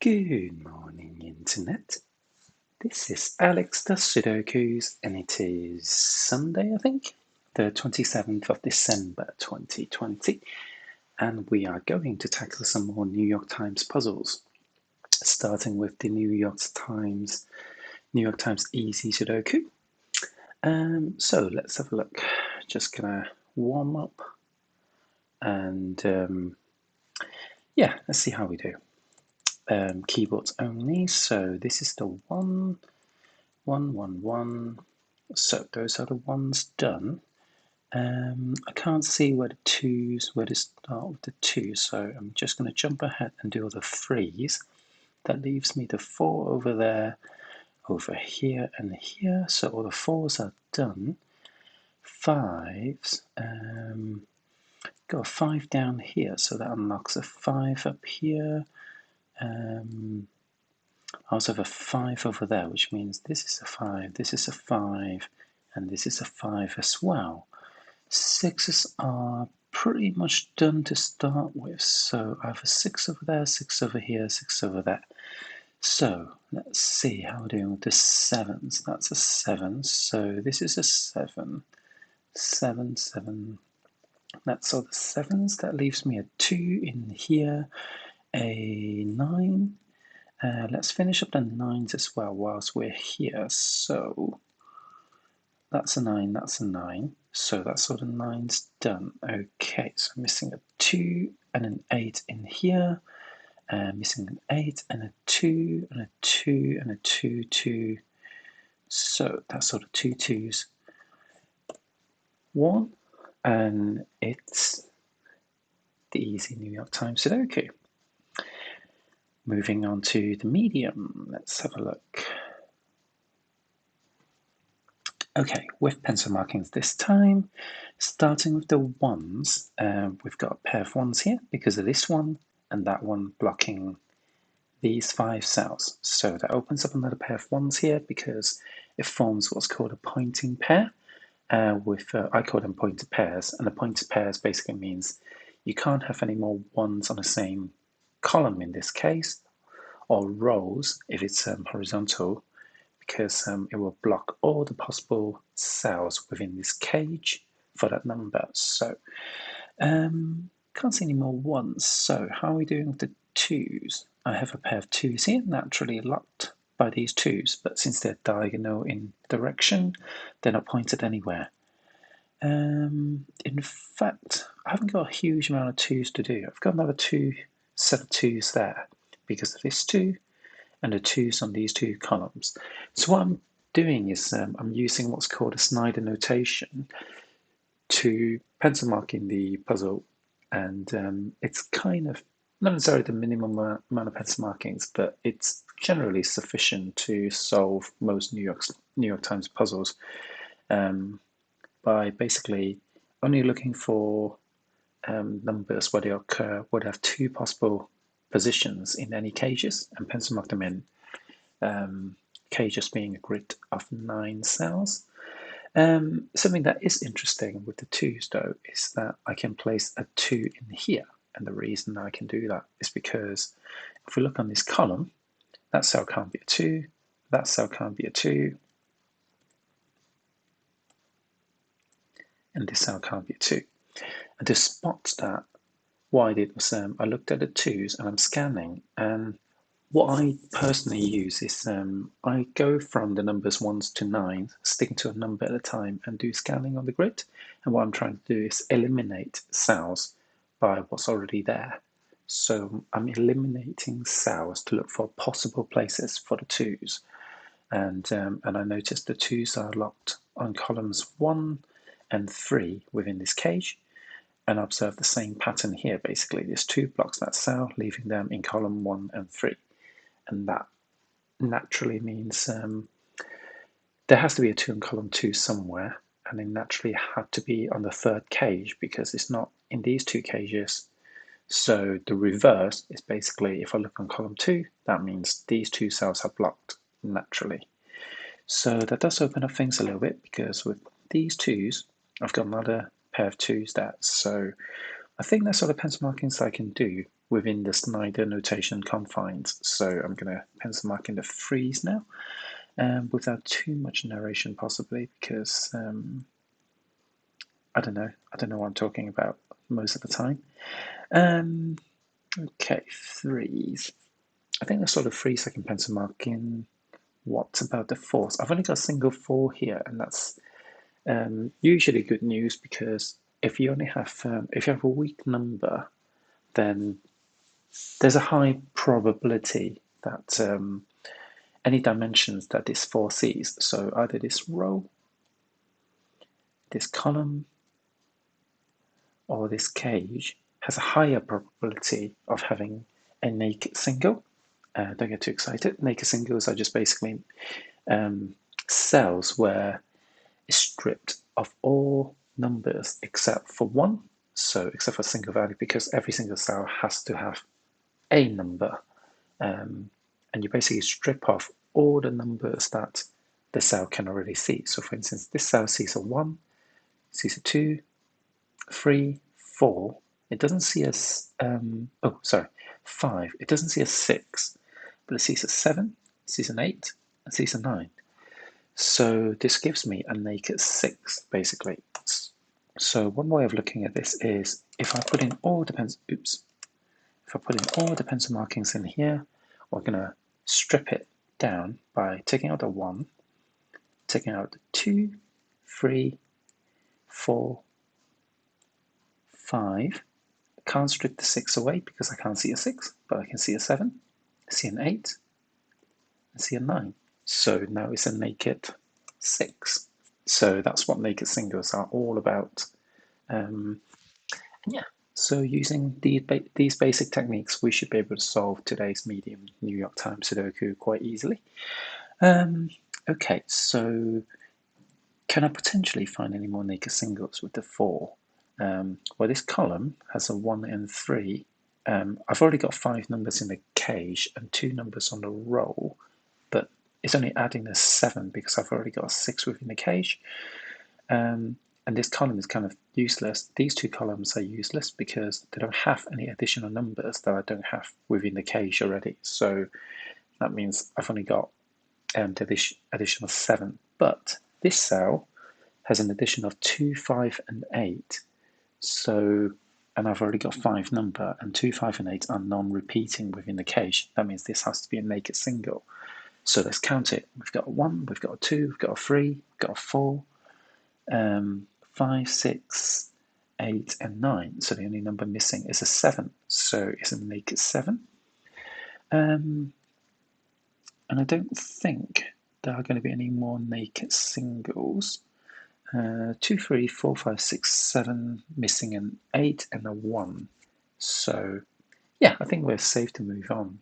Good morning, Internet. This is Alex the Sudokus, and it is Sunday, I think, the 27th of December 2020, and we are going to tackle some more New York Times puzzles, starting with the New York Times Easy Sudoku. So let's have a look. Just gonna warm up, and yeah, let's see how we do. Keyboards only. So this is the 1, 1, 1, 1. So those are the ones done. I can't see where to start with the 2, so I'm just going to jump ahead and do all the 3s. That leaves me the 4 over there, over here and here. So all the 4s are done. 5s, got a 5 down here, so that unlocks a 5 up here. I also have a 5 over there, which means this is a 5, this is a 5, and this is a 5 as well. 6s are pretty much done to start with, so I have a 6 over there, 6 over here, 6 over there. So let's see how we're doing with the 7s. That's a 7, so this is a 7, 7, 7. That's all the 7s. That leaves me a 2 in here, a 9. Let's finish up the 9s as well whilst we're here. So that's a 9, that's a 9. So that's all the 9s done. Okay, so I'm missing a 2 and an 8 in here. Missing an 8 and a 2 and a 2 and a 2, 2. So that's all the 2 2s. 1, and it's the easy New York Times Sudoku. Moving on to the medium, let's have a look. Okay, with pencil markings this time, starting with the 1s, we've got a pair of 1s here because of this one and that one blocking these 5 cells. So that opens up another pair of 1s here because it forms what's called a pointing pair. I call them pointed pairs, and the pointed pairs basically means you can't have any more 1s on the same column in this case, or rows if it's horizontal, because it will block all the possible cells within this cage for that number. So can't see any more 1s. So how are we doing with the 2s? I have a pair of 2s here, naturally locked by these 2s, but since they're diagonal in direction, they're not pointed anywhere. In fact, I haven't got a huge amount of 2s to do. I've got another set of 2s there because of this 2 and the 2s on these 2 columns. So what I'm doing is I'm using what's called a Snyder notation to pencil mark in the puzzle, and it's kind of not necessarily the minimum amount of pencil markings, but it's generally sufficient to solve most New York Times puzzles by basically only looking for numbers where they occur would have 2 possible positions in any cages and pencil mark them in. Cages being a grid of 9 cells. Something that is interesting with the 2s though is that I can place a 2 in here, and the reason I can do that is because if we look on this column, that cell can't be a 2, that cell can't be a 2, and this cell can't be a 2. And to spot that, what I did was I looked at the 2s and I'm scanning, and what I personally use is I go from the numbers 1s to 9s, sticking to a number at a time, and do scanning on the grid. And what I'm trying to do is eliminate cells by what's already there. So I'm eliminating cells to look for possible places for the 2s. And I noticed the 2s are locked on columns 1 and 3 within this cage. And observe the same pattern here. Basically, there's 2 blocks that cell, leaving them in column 1 and 3. And that naturally means there has to be a 2 in column 2 somewhere, and they naturally had to be on the 3rd cage because it's not in these 2 cages. So the reverse is basically, if I look on column 2, that means these 2 cells are blocked naturally. So that does open up things a little bit, because with these 2s, I've got another pair of 2s there. So I think that's all the pencil markings I can do within the Snyder notation confines. So I'm going to pencil mark in the threes now, without too much narration possibly, because I don't know what I'm talking about most of the time. Okay, threes. I think that's sort of threes I can pencil mark in. What about the fours? I've only got a single four here, and that's usually good news, because if you only have if you have a weak number, then there's a high probability that any dimensions that this four sees, so either this row, this column, or this cage, has a higher probability of having a naked single. Don't get too excited. Naked singles are just basically cells where it's stripped of all numbers except for one, so except for a single value, because every single cell has to have a number, and you basically strip off all the numbers that the cell can already see. So for instance, this cell sees a 1, sees a 2, 3, 4. It doesn't see a 5. It doesn't see a 6, but it sees a 7, sees an 8, and sees a 9. So this gives me a naked 6, basically. So one way of looking at this is if I put in all the pencil markings in here, we're going to strip it down by taking out the 1, taking out the 2, 3, 4, 5. I can't strip the 6 away because I can't see a 6, but I can see a 7, see an 8, and see a 9. So now it's a naked 6. So that's what naked singles are all about. Yeah, so using these basic techniques, we should be able to solve today's medium New York Times Sudoku quite easily. Okay, so can I potentially find any more naked singles with the 4? Well, this column has a 1 and 3. I've already got 5 numbers in the cage and 2 numbers on the row, but it's only adding a 7 because I've already got a 6 within the cage. And this column is kind of useless. These 2 columns are useless because they don't have any additional numbers that I don't have within the cage already. So that means I've only got the additional 7. But this cell has an addition of 2, 5, and 8. So, and I've already got 5 number, and 2, 5, and 8 are non-repeating within the cage. That means this has to be a naked single. So let's count it. We've got a 1, we've got a 2, we've got a 3, we've got a 4, 5, 6, 8, and 9. So the only number missing is a 7. So it's a naked 7. And I don't think there are going to be any more naked singles. 2, 3, 4, 5, 6, 7, missing an 8 and a 1. So yeah, I think we're safe to move on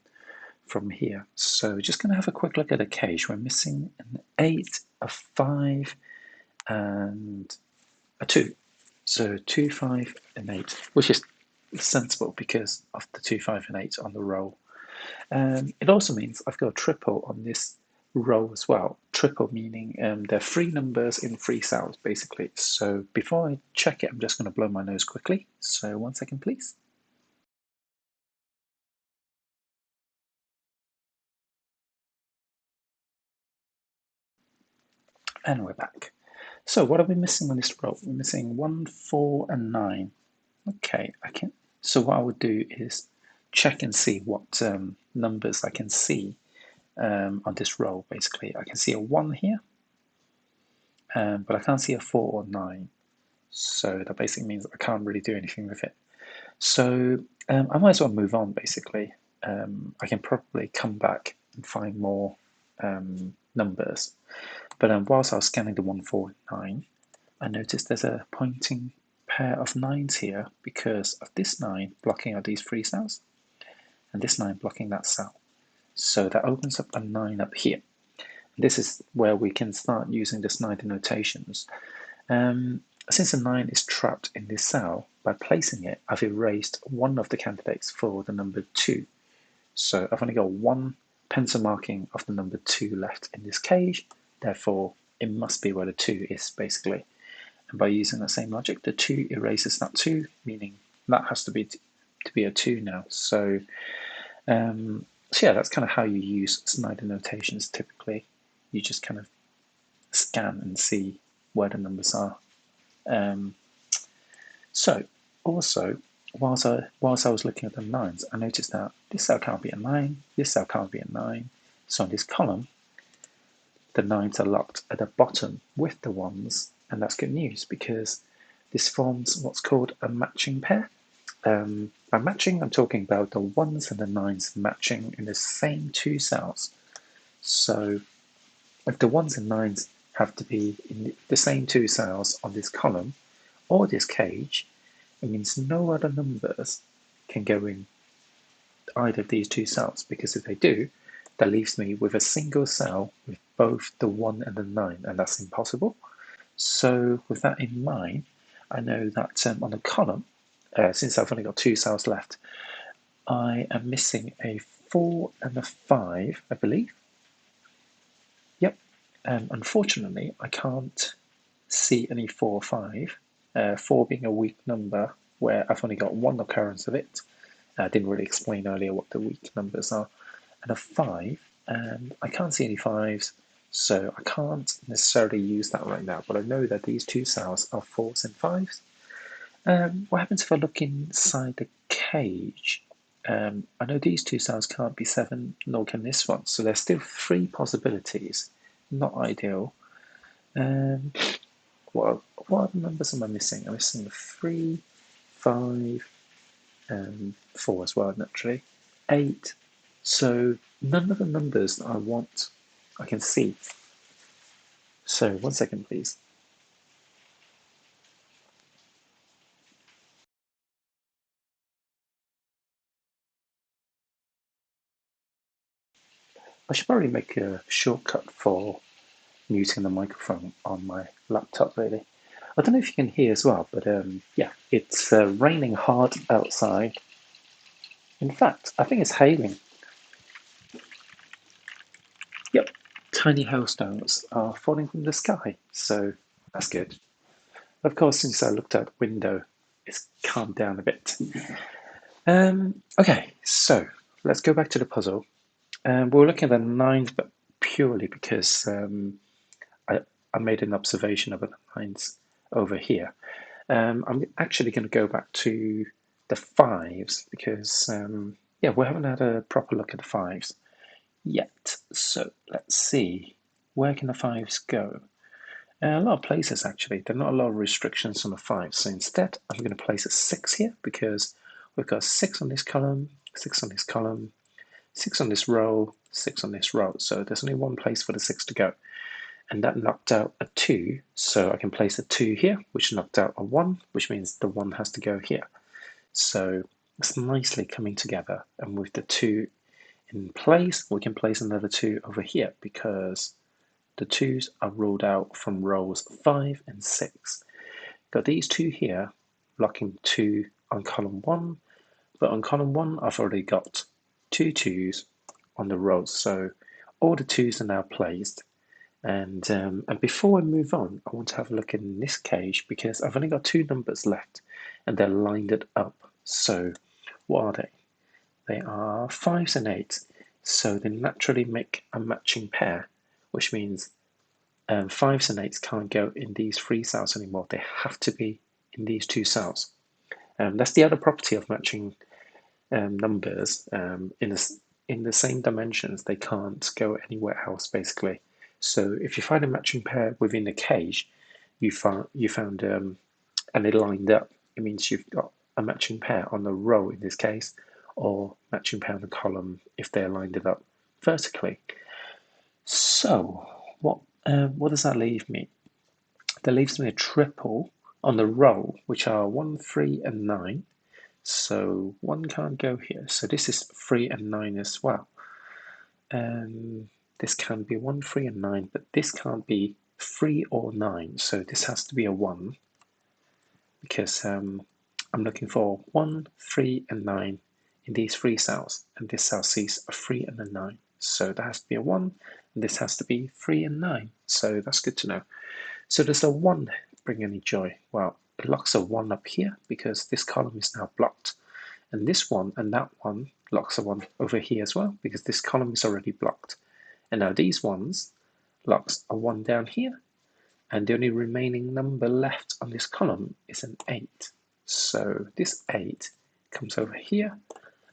from here. So just going to have a quick look at the cage. We're missing an 8, a 5, and a 2. So 2, 5, and 8, which is sensible because of the 2, 5, and 8 on the row. It also means I've got a triple on this row as well. Triple meaning there are 3 numbers in 3 cells, basically. So before I check it, I'm just going to blow my nose quickly. So 1 second, please. And we're back. So what are we missing on this row? We're missing 1, 4, and 9. Okay, I can. So what I would do is check and see what numbers I can see on this row. Basically, I can see a 1 here, but I can't see a 4 or 9. So that basically means I can't really do anything with it. So I might as well move on, basically. I can probably come back and find more numbers. But whilst I was scanning the 1, 4, and 9, I noticed there's a pointing pair of 9s here because of this 9 blocking out these 3 cells and this 9 blocking that cell. So that opens up a 9 up here. This is where we can start using the Snyder notations. Since a 9 is trapped in this cell, by placing it, I've erased one of the candidates for the number 2. So I've only got 1 pencil marking of the number 2 left in this cage, therefore it must be where the 2 is, basically. And by using the same logic, the 2 erases that 2, meaning that has to be to be a 2 now. So yeah, that's kind of how you use Snyder notations typically. You just kind of scan and see where the numbers are. So also, whilst I was looking at the 9s, I noticed that this cell can't be a 9, this cell can't be a 9. So in this column, the 9s are locked at the bottom with the 1s, and that's good news because this forms what's called a matching pair. By matching, I'm talking about the 1s and the 9s matching in the same 2 cells. So if the 1s and 9s have to be in the same 2 cells on this column or this cage, it means no other numbers can go in either of these 2 cells, because if they do, that leaves me with a single cell with both the 1 and the 9, and that's impossible. So with that in mind, I know that on the column, since I've only got 2 cells left, I am missing a 4 and a 5, I believe. Yep. Unfortunately, I can't see any 4 or 5. 4 being a weak number where I've only got one occurrence of it. I didn't really explain earlier what the weak numbers are. And a 5, I can't see any 5s, so I can't necessarily use that right now, but I know that these 2 cells are 4s and 5s. What happens if I look inside the cage? I know these 2 cells can't be 7, nor can this one, so there's still 3 possibilities. Not ideal. What other numbers am I missing? I'm missing 3, 5, 4 as well, naturally. 8. So none of the numbers that I want I can see. So 1 second, please. I should probably make a shortcut for muting the microphone on my laptop, really. I don't know if you can hear as well, but yeah, it's raining hard outside. In fact, I think it's hailing. Yep, tiny hailstones are falling from the sky, so that's good. Of course, since I looked out the window, it's calmed down a bit. Okay, so let's go back to the puzzle. We're looking at the 9s, but purely because I made an observation of the 9s over here. I'm actually going to go back to the 5s because, yeah, we haven't had a proper look at the 5s yet. So let's see, where can the 5s go? A lot of places, actually. There are not a lot of restrictions on the 5s. So instead, I'm going to place a 6 here because we've got 6 on this column, 6 on this column, 6 on this row, 6 on this row. So there's only one place for the 6 to go. And that knocked out a 2, so I can place a 2 here, which knocked out a 1, which means the 1 has to go here. So it's nicely coming together. And with the 2 in place, we can place another 2 over here because the 2s are ruled out from rows 5 and 6. Got these 2 here, blocking 2 on column 1, but on column 1 I've already got 2 2s on the rows, so all the 2s are now placed. And before I move on, I want to have a look in this cage because I've only got 2 numbers left and they're lined up. So what are they? They are 5s and 8s, so they naturally make a matching pair, which means 5s and 8s can't go in these 3 cells anymore. They have to be in these 2 cells. That's the other property of matching numbers. In the same dimensions, they can't go anywhere else, basically. So if you find a matching pair within the cage, you found and they lined up, it means you've got a matching pair on the row in this case, or matching pair on the column if they're lined up vertically. So what does that leave me? That leaves me a triple on the row, which are 1, 3, and 9. So 1 can't go here. So this is 3 and 9 as well. This can be 1, 3, and 9, but this can't be 3 or 9. So this has to be a 1 because I'm looking for 1, 3, and 9 in these 3 cells. And this cell sees a 3 and a 9. So that has to be a 1, and this has to be 3 and 9. So that's good to know. So does a 1 bring any joy? Well, it locks a 1 up here because this column is now blocked. And this one and that one locks the one over here as well, because this column is already blocked. And now these ones locks a 1 down here, and the only remaining number left on this column is an 8. So this 8 comes over here,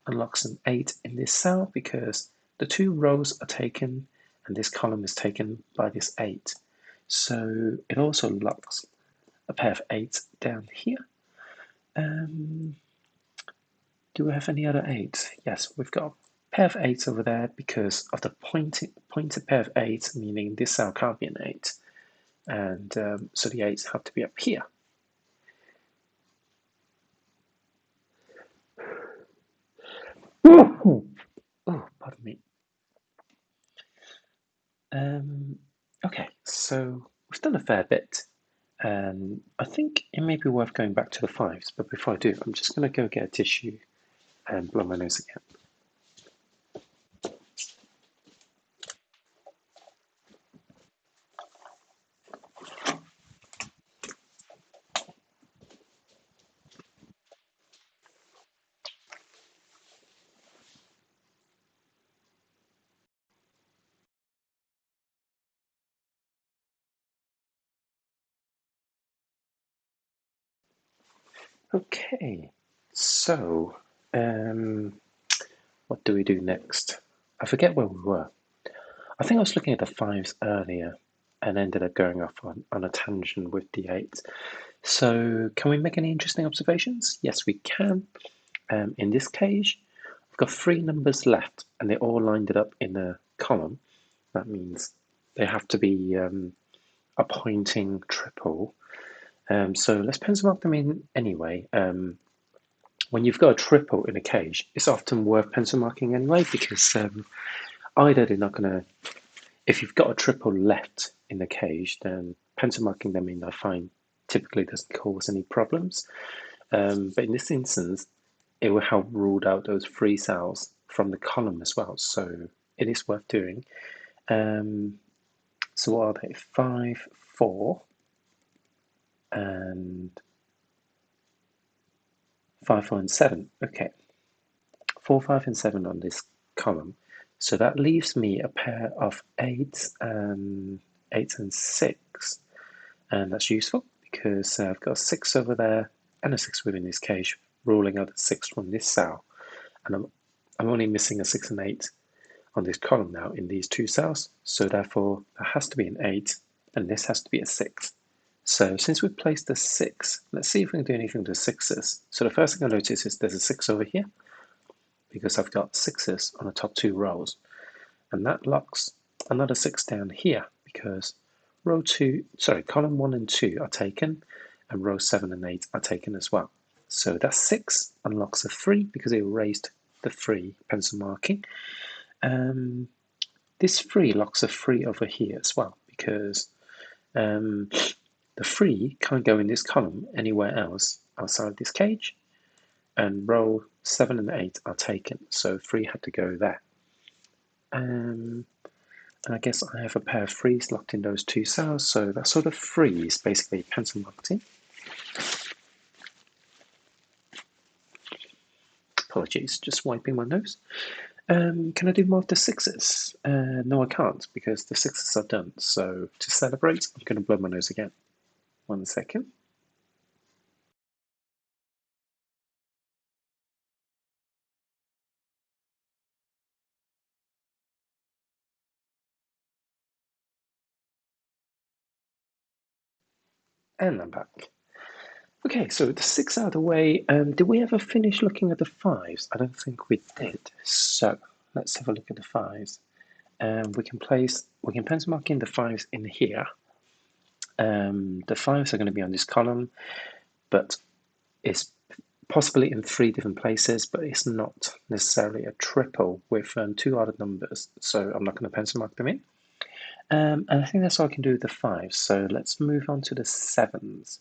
unlocks an 8 in this cell because the 2 rows are taken and this column is taken by this 8. So it also locks a pair of 8s down here. Do we have any other 8s? Yes, we've got a pair of 8s over there because of the pointed pair of 8s, meaning this cell can't be an 8. And so the 8s have to be up here. Oh, pardon me. Okay, so we've done a fair bit. And I think it may be worth going back to the 5s, but before I do, I'm just going to go get a tissue and blow my nose again. Okay, so what do we do next? I forget where we were. I think I was looking at the 5s earlier and ended up going off on a tangent with the 8s. So can we make any interesting observations? Yes, we can. In this cage, we've got 3 numbers left and they're all lined up in a column. That means they have to be a pointing triple. So let's pencil mark them in anyway. When you've got a triple in a cage, it's often worth pencil marking anyway because either they're not going to, if you've got a triple left in the cage, then pencil marking them in, I find, typically doesn't cause any problems. But in this instance, it will help rule out those 3 cells from the column as well. So it is worth doing. So what are they? 5, 4, and 5, 4, and 7. Okay, 4, 5, and 7 on this column. So that leaves me a pair of 8s and 6. And that's useful because I've got a 6 over there and a 6 within this cage, ruling out a 6 from this cell. And I'm only missing a 6 and 8 on this column now in these 2 cells. So therefore, there has to be an 8 and this has to be a 6. So since we've placed a 6, let's see if we can do anything to 6s. So the first thing I notice is there's a 6 over here because I've got 6s on the top 2 rows. And that locks another 6 down here because column 1 and 2 are taken and row 7 and 8 are taken as well. So that 6 unlocks a 3 because it erased the 3 pencil marking. This 3 locks a 3 over here as well because the 3 can't go in this column anywhere else outside this cage, and row 7 and 8 are taken, so 3 had to go there. And I guess I have a pair of 3s locked in those 2 cells, so that sort of 3 is basically pencil marked in. Apologies, just wiping my nose. Can I do more of the 6s? No, I can't because the 6s are done. So to celebrate, I'm going to blow my nose again. 1 second. And I'm back. Okay, so the 6 out of the way. Did we ever finish looking at the 5s? I don't think we did. So let's have a look at the 5s. We can pencil mark in the 5s in here. The 5s are going to be on this column, but it's possibly in 3 different places, but it's not necessarily a triple with 2 other numbers, so I'm not going to pencil mark them in. And I think that's all I can do with the 5s, so let's move on to the 7s.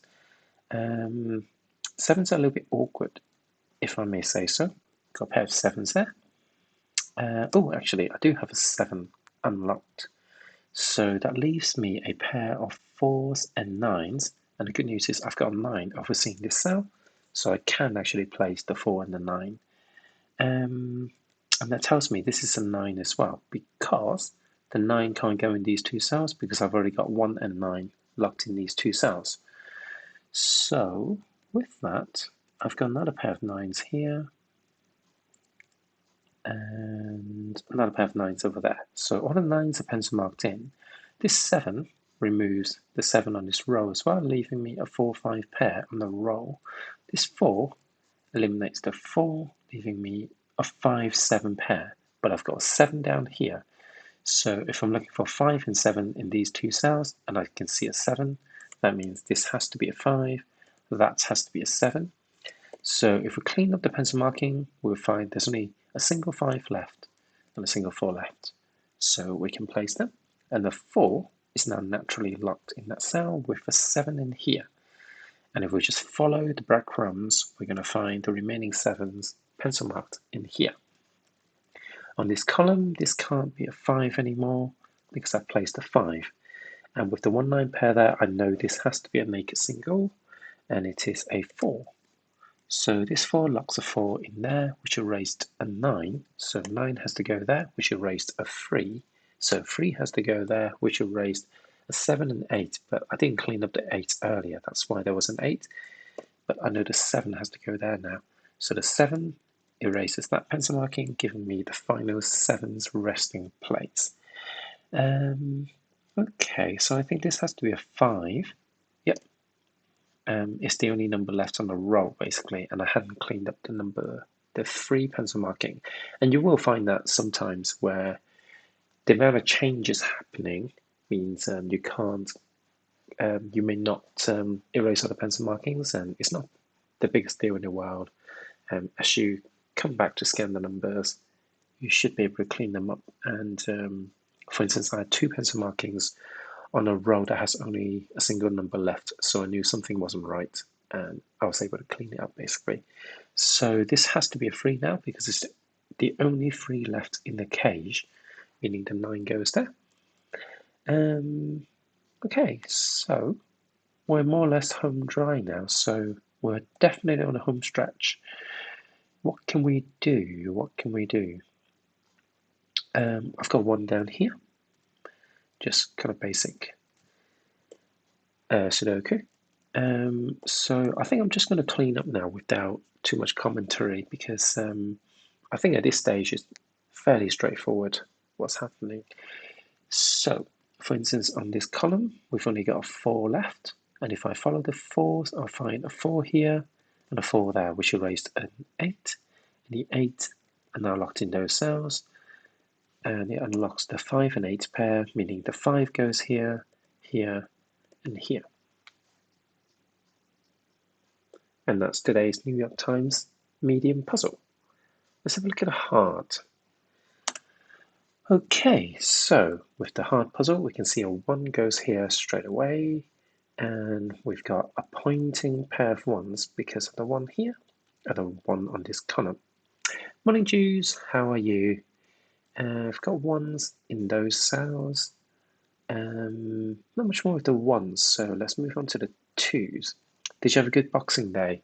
7s are a little bit awkward, if I may say so. Got a pair of 7s there. Oh, actually, I do have a 7 unlocked. So that leaves me a pair of 4s and 9s. And the good news is I've got a 9 overseeing this cell. so I can actually place the 4 and the 9. And that tells me this is a 9 as well, because the 9 can't go in these two cells because I've already got 1 and 9 locked in these two cells. So with that, I've got another pair of 9s here, and another pair of 9s over there. So all the 9s are pencil marked in. This 7 removes the 7 on this row as well, leaving me a 4-5 pair on the row. This 4 eliminates the 4, leaving me a 5-7 pair, but I've got a 7 down here. So if I'm looking for 5 and 7 in these two cells, and I can see a 7, that means this has to be a 5, that has to be a 7. So if we clean up the pencil marking, we'll find there's only a single 5 left and a single 4 left. So we can place them, and the 4 is now naturally locked in that cell with a 7 in here. And if we just follow the breadcrumbs, we're going to find the remaining 7s pencil marked in here. On this column, this can't be a 5 anymore because I've placed a 5. And with the 1-9 pair there, I know this has to be a make a single, and it is a 4. So this 4 locks a 4 in there, which erased a 9. So 9 has to go there, which erased a 3. So 3 has to go there, which erased a 7 and 8. But I didn't clean up the 8 earlier. That's why there was an 8. But I know the 7 has to go there now. So the 7 erases that pencil marking, giving me the final 7's resting place. Okay, so I think this has to be a 5. Yep. It's the only number left on the row, basically, and I hadn't cleaned up the 3 pencil marking. And you will find that sometimes where the amount of changes happening means you can't, you may not erase all the pencil markings, and it's not the biggest deal in the world. As you come back to scan the numbers, you should be able to clean them up. And for instance, I had 2 pencil markings on a row that has only a single number left, so I knew something wasn't right, and I was able to clean it up basically. So this has to be a 3 now because it's the only 3 left in the cage, meaning the 9 goes there. Okay, so we're more or less home dry now, so we're definitely on a home stretch. What can we do? What can we do? I've got 1 down here, just kind of basic Sudoku. So I think I'm just going to clean up now without too much commentary because I think at this stage it's fairly straightforward what's happening. So, for instance, on this column, we've only got a 4 left, and if I follow the 4s, I'll find a 4 here and a 4 there, which erased an 8, and the 8 are now locked in those cells, and it unlocks the 5 and 8 pair, meaning the 5 goes here, here, and here. And that's today's New York Times medium puzzle. Let's have a look at a hard. Okay, so with the hard puzzle, we can see a 1 goes here straight away, and we've got a pointing pair of 1s because of the 1 here and a 1 on this column. Morning, Jews, how are you? I've got 1s in those cells. Not much more with the 1s, so let's move on to the 2s. Did you have a good Boxing Day?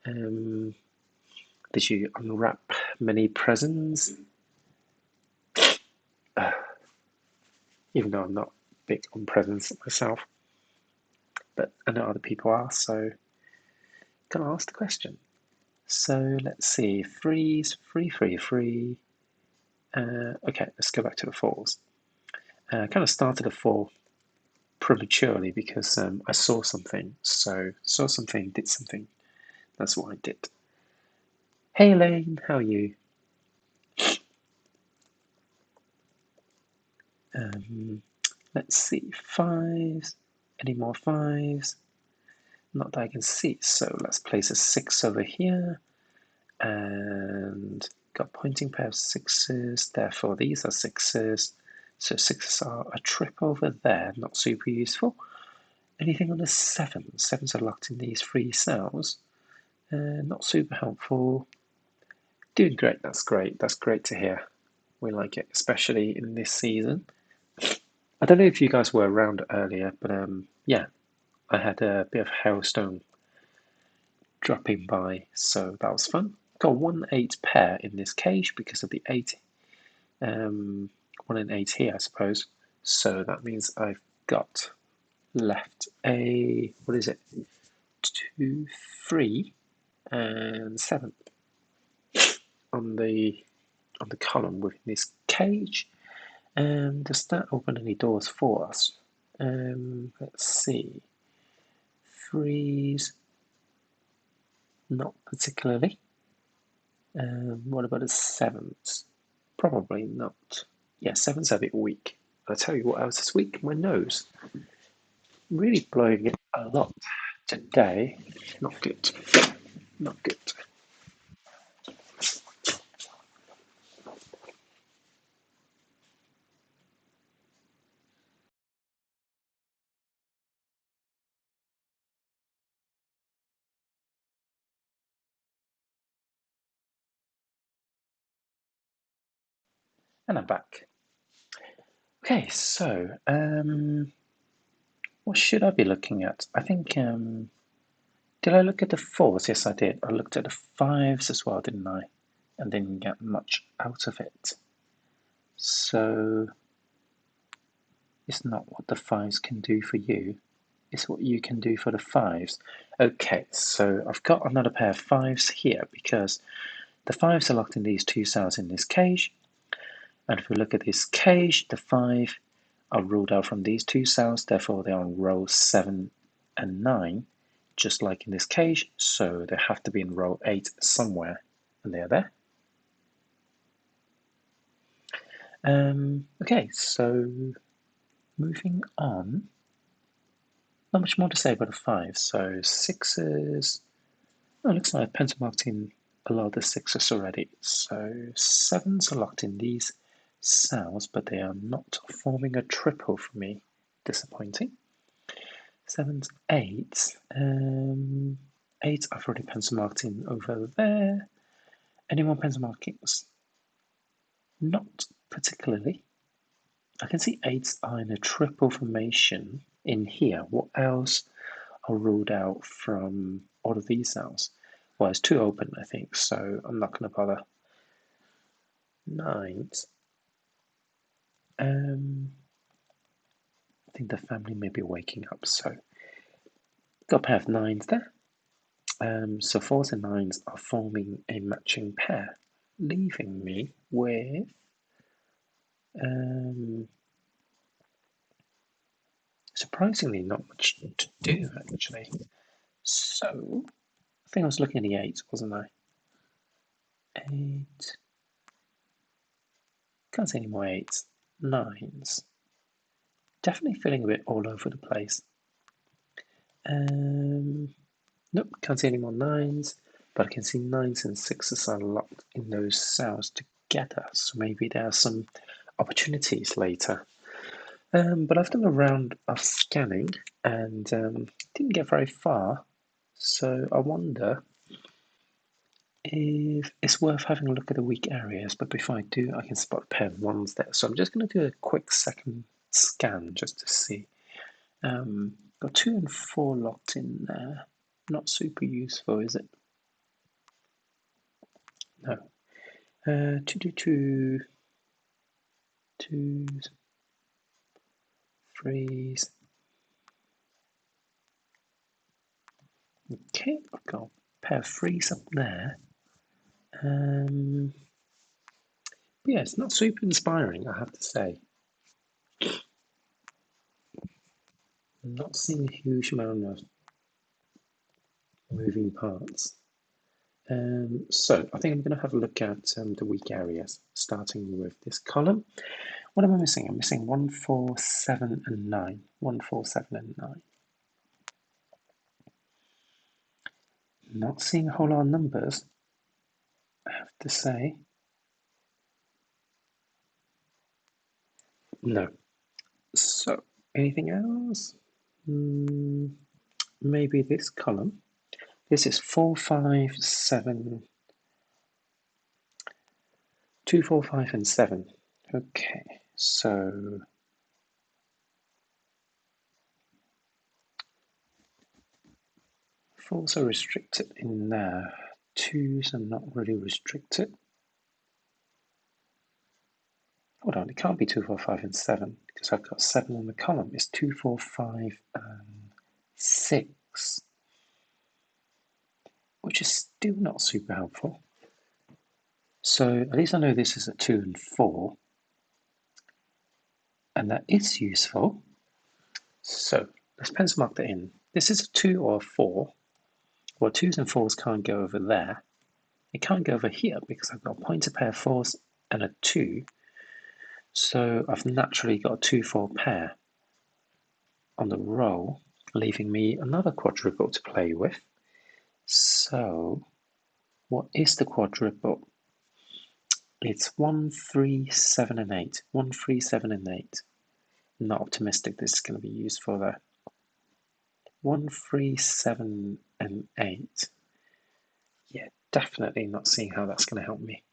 Did you unwrap many presents? Even though I'm not big on presents myself, but I know other people are, so can I ask the question? So let's see, 3s, 3, 3, 3. Okay, let's go back to the 4s. I kind of started a 4 prematurely because I saw something. So saw something, did something. That's what I did. Hey Elaine, how are you? Let's see, 5s. Any more 5s? Not that I can see. So let's place a 6 over here. And got pointing pair of 6s. Therefore, these are 6s. So 6s are a trip over there. Not super useful. Anything on the 7s? 7s are locked in these 3 cells. Not super helpful. Doing great. That's great. That's great to hear. We like it, especially in this season. I don't know if you guys were around earlier, but yeah, I had a bit of hailstone dropping by, so that was fun. Got 1-8 pair in this cage because of the 8, 1 and 8 here, I suppose. So that means I've got left a, what is it, 2, 3, and 7 on the column within this cage. And does that open any doors for us? Let's see. Threes, not particularly. What about the sevens? Probably not. Yeah, sevens are a bit weak. I'll tell you what else is weak, my nose. Really blowing it a lot today. Not good. Not good. And I'm back. Okay, so what should I be looking at? I think did I look at the fours? Yes, I did. I looked at the fives as well, didn't I? And didn't get much out of it. So it's not what the fives can do for you, it's what you can do for the fives. Okay, so I've got another pair of fives here because the fives are locked in these two cells in this cage. And if we look at this cage, the 5 are ruled out from these two cells, therefore they're on row 7 and 9, just like in this cage, so they have to be in row 8 somewhere, and they're there. Okay, so moving on. Not much more to say about the 5. So 6s, oh, looks like I've pencil marked in a lot of the 6s already. So 7s are locked in these cells, but they are not forming a triple for me. Disappointing. 7s, 8s. 8 I've already pencil marked in over there. Any more pencil markings? Not particularly. I can see 8s are in a triple formation in here. What else are ruled out from all of these cells? Well, it's 2 open, I think, so I'm not going to bother. 9s. I think the family may be waking up, so got a pair of 9s there. So 4s and 9s are forming a matching pair, leaving me with surprisingly not much to do, actually. So I think I was looking at the 8s, wasn't I? 8. Can't see any more 8s. 9s. Definitely feeling a bit all over the place. Nope, can't see any more 9s, but I can see 9s and 6s are locked in those cells together, so maybe there are some opportunities later. But I've done a round of scanning and didn't get very far, so I wonder if it's worth having a look at the weak areas. But before I do, I can spot a pair of 1s there. So I'm just going to do a quick second scan just to see. Got 2 and 4 locked in there. Not super useful, is it? No. 2, 2, 2, 2s, 3s. Okay, I've got a pair of 3s up there. But yeah, it's not super inspiring, I have to say. I'm not seeing a huge amount of moving parts. So I think I'm going to have a look at the weak areas, starting with this column. What am I missing? I'm missing 1, 4, 7, and 9. 1, 4, 7, and 9. Not seeing a whole lot of numbers, I have to say. No. So, anything else? Maybe this column. This is 4, 5, 7, 2, 4, 5, and 7. Okay, so Fours are restricted in there. Twos are not really restricted. Hold on, it can't be 2, 4, 5, and 7 because I've got 7 in the column. It's 2, 4, 5, and 6, which is still not super helpful. So at least I know this is a 2 and 4, and that is useful. So let's pencil mark that in. This is a 2 or a 4. Well, 2s and 4s can't go over there. It can't go over here because I've got a pointer pair of 4s and a 2. So I've naturally got a 2-4 pair on the row, leaving me another quadruple to play with. So what is the quadruple? It's 1, 3, 7, and 8. 1, 3, 7, and 8. Not optimistic this is going to be useful there. 1, 3, 7, and 8. Yeah, definitely not seeing how that's going to help me.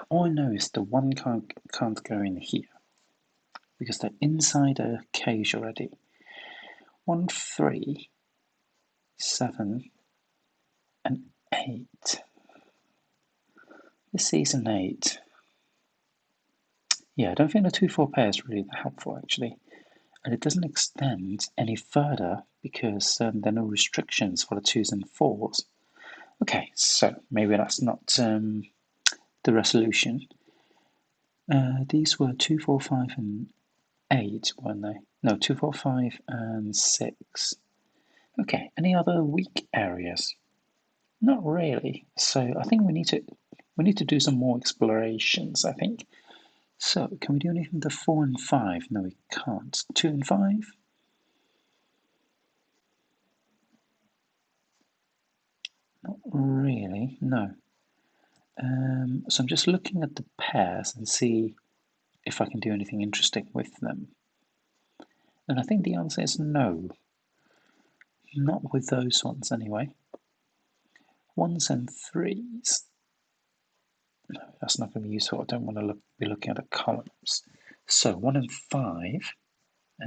All I know is the 1 can't go in here because they're inside a cage already. 1, 3, 7, and 8. This is an 8. Yeah, I don't think the 2-4 pair is really that helpful actually. And it doesn't extend any further because there are no restrictions for the 2s and 4s. Okay, so maybe that's not the resolution. These were 2, 4, 5, and 8, weren't they? No, 2, 4, 5, and 6. Okay, any other weak areas? Not really. So I think we need to do some more explorations, I think. So can we do anything with the 4 and 5? No, we can't. 2 and 5? Not really, no. So I'm just looking at the pairs and see if I can do anything interesting with them. And I think the answer is no. Not with those ones anyway. 1s and 3s. No, that's not going to be useful. I don't want to be looking at the columns. So 1 and 5. I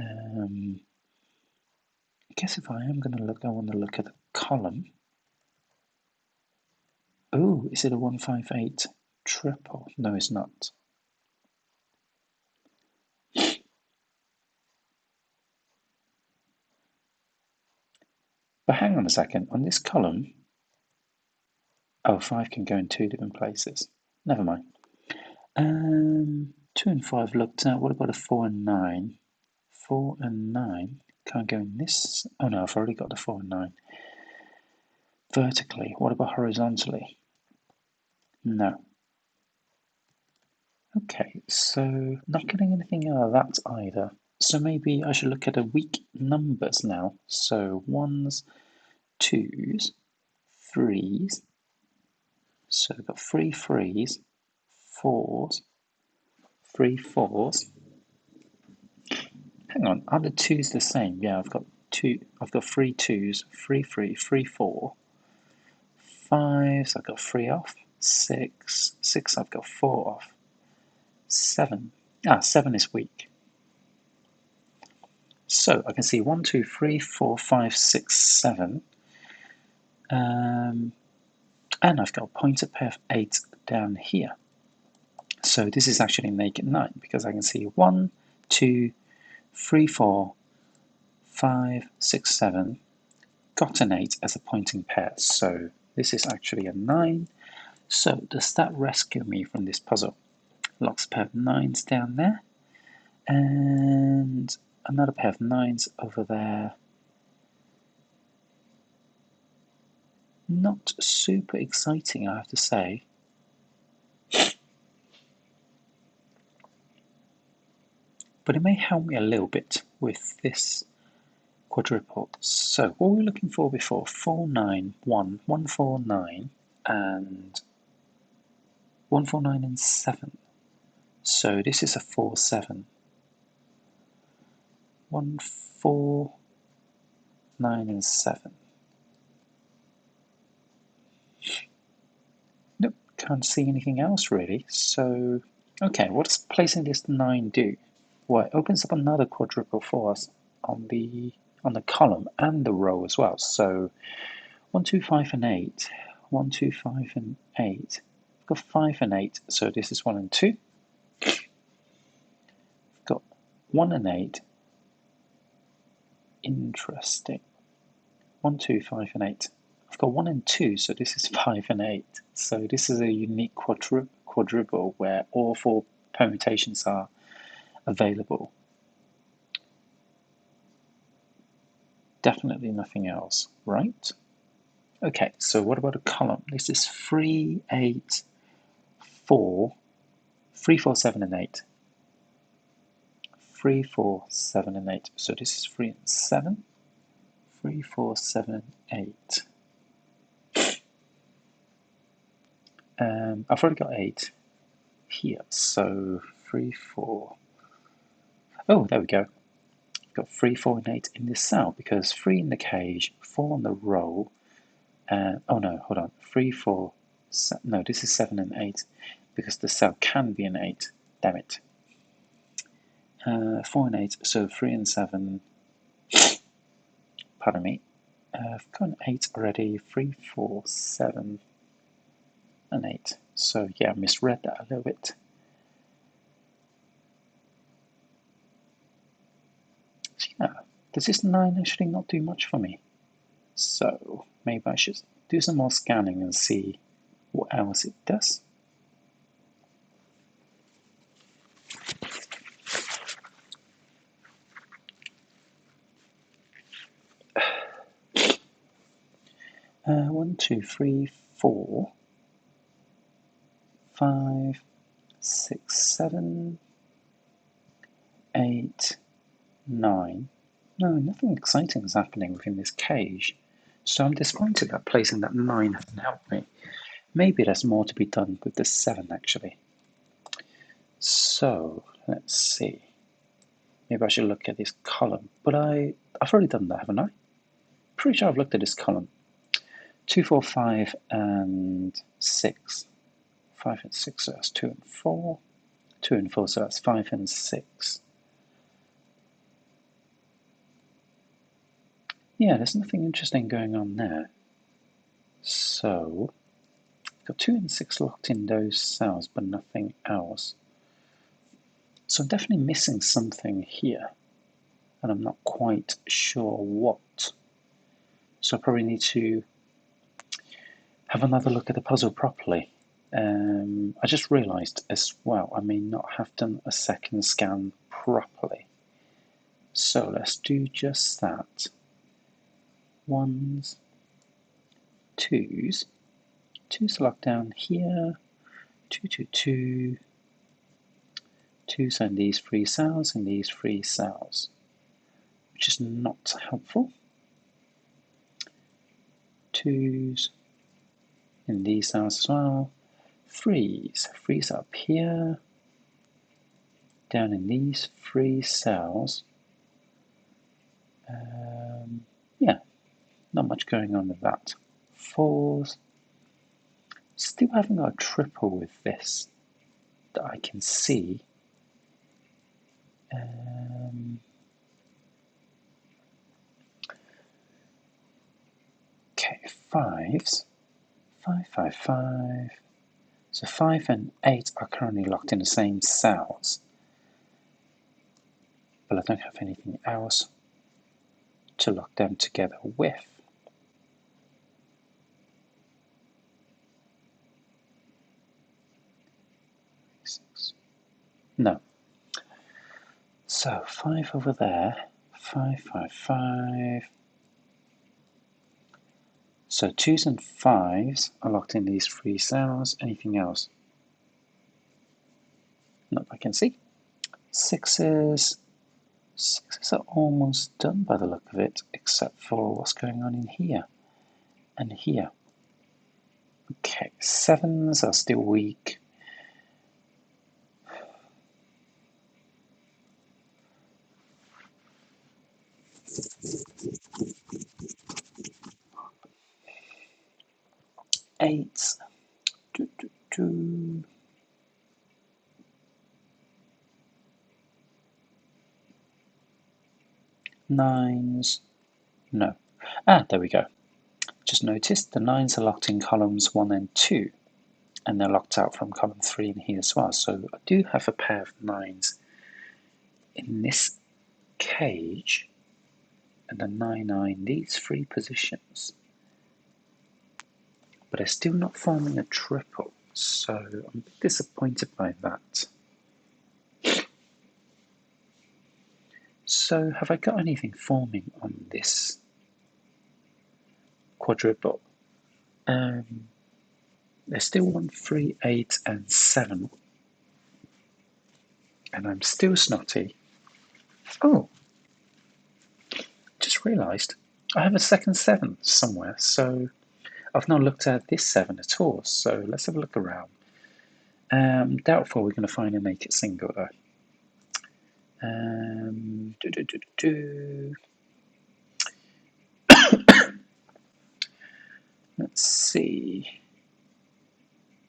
guess if I am going to look, I want to look at the column. Oh, is it a 1, 5, 8 triple? No, it's not. But hang on a second. On this column, oh, 5 can go in 2 different places. Never mind. 2 and 5 looked at. What about a 4 and 9? 4 and 9 can't go in this. Oh no, I've already got the 4 and 9. Vertically. What about horizontally? No. Okay, so not getting anything out of that either. So maybe I should look at the weak numbers now. So 1s, 2s, 3s. So I've got 3 3s, 4s, 3 4s. Hang on, are the 2s the same? Yeah, I've got 3 2s, 3 3, 3 4. 5s, I've got 3 off. 6, 6, I've got 4 off. 7. 7 is weak. So I can see 1, 2, 3, 4, 5, 6, 7. And I've got a pointer pair of 8 down here. So this is actually naked 9 because I can see 1, 2, 3, 4, 5, 6, 7. Got an 8 as a pointing pair. So this is actually a 9. So does that rescue me from this puzzle? Lots of pair of 9s down there. And another pair of 9s over there. Not super exciting, I have to say. But it may help me a little bit with this quadruple. So what were we looking for before? 4, 9, 1, 1, 4, 9, and 1, 4, 9, and 7. So this is a 4, 7. 1, 4, 9 and 7. Nope, can't see anything else really. So, okay, what does placing this 9 do? Well, it opens up another quadruple for us on the column and the row as well. So 1, 2, 5 and 8. 1, 2, 5 and 8. We've got 5 and 8, so this is 1 and 2. We've got 1 and 8. Interesting. 1, 2, 5 and 8. I've got 1 and 2, so this is 5 and 8. So this is a unique quadruple where all 4 permutations are available. Definitely nothing else, right? Okay, so what about a column? This is 3, 8, 4, 3, 4, 7 and 8. 3, 4, 7 and 8. So this is 3 and 7. 3, 4, 7 and 8. I've already got 8 here, so 3, 4. Oh, there we go. Got 3, 4 and 8 in this cell because 3 in the cage, 4 on the row. Oh no, hold on. 3, 4, no, this is 7 and 8 because the cell can be an 8. Damn it. 4 and 8, so 3 and 7. Pardon me. I've got an 8 already. 3, 4, 7 and 8. So yeah, I misread that a little bit. So yeah, does this 9 actually not do much for me? So maybe I should do some more scanning and see what else it does. One, 2, 3, 4, 5, 6, 7, 8, 9. No, nothing exciting is happening within this cage. So I'm disappointed that placing that 9 hasn't helped me. Maybe there's more to be done with the 7 actually. So let's see. Maybe I should look at this column. But I've already done that, haven't I? Pretty sure I've looked at this column. 2, 4, 5 and 6. 5 and 6, so that's 2 and 4. 2 and 4, so that's 5 and 6. Yeah, there's nothing interesting going on there. So, got 2 and 6 locked in those cells, but nothing else. So I'm definitely missing something here, and I'm not quite sure what. So I probably need to have another look at the puzzle properly. I just realised as well I may not have done a second scan properly. So let's do just that. 1s, 2s. 2s locked down here. 2, 2, 2. 2s in these 3 cells and these 3 cells, which is not helpful. 2s in these cells as well. 3s. 3s up here. Down in these 3 cells. Yeah, not much going on with that. 4s. Still haven't got a triple with this that I can see. Okay, 5s. 5, 5, 5. So 5 and 8 are currently locked in the same cells. But I don't have anything else to lock them together with. No. So 5 over there, 5, 5, 5. So 2s and 5s are locked in these 3 cells. Anything else? Not I can see. 6s. 6s are almost done by the look of it, except for what's going on in here and here. Okay, 7s are still weak. Nines. No. There we go. Just noticed the 9s are locked in columns 1 and 2, and they're locked out from column 3 in here as well. So I do have a pair of 9s in this cage, and a 9 in these 3 positions. But they're still not forming a triple, so I'm disappointed by that. So have I got anything forming on this quadruple? There's still 1, 3, 8, and 7. And I'm still snotty. Oh, just realised I have a second 7 somewhere, so I've not looked at this 7 at all, so let's have a look around. Doubtful we're going to find a naked single though. Let's see.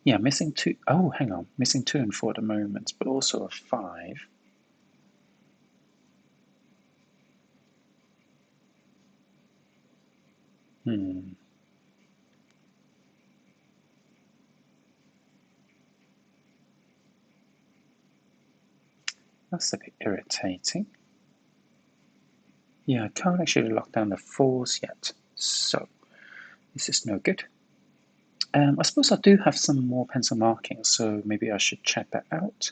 Yeah, missing 2. Oh, hang on. Missing 2 and 4 at the moment, but also a 5. That's a bit irritating. Yeah, I can't actually lock down the 4s yet, so this is no good. I suppose I do have some more pencil markings, so maybe I should check that out.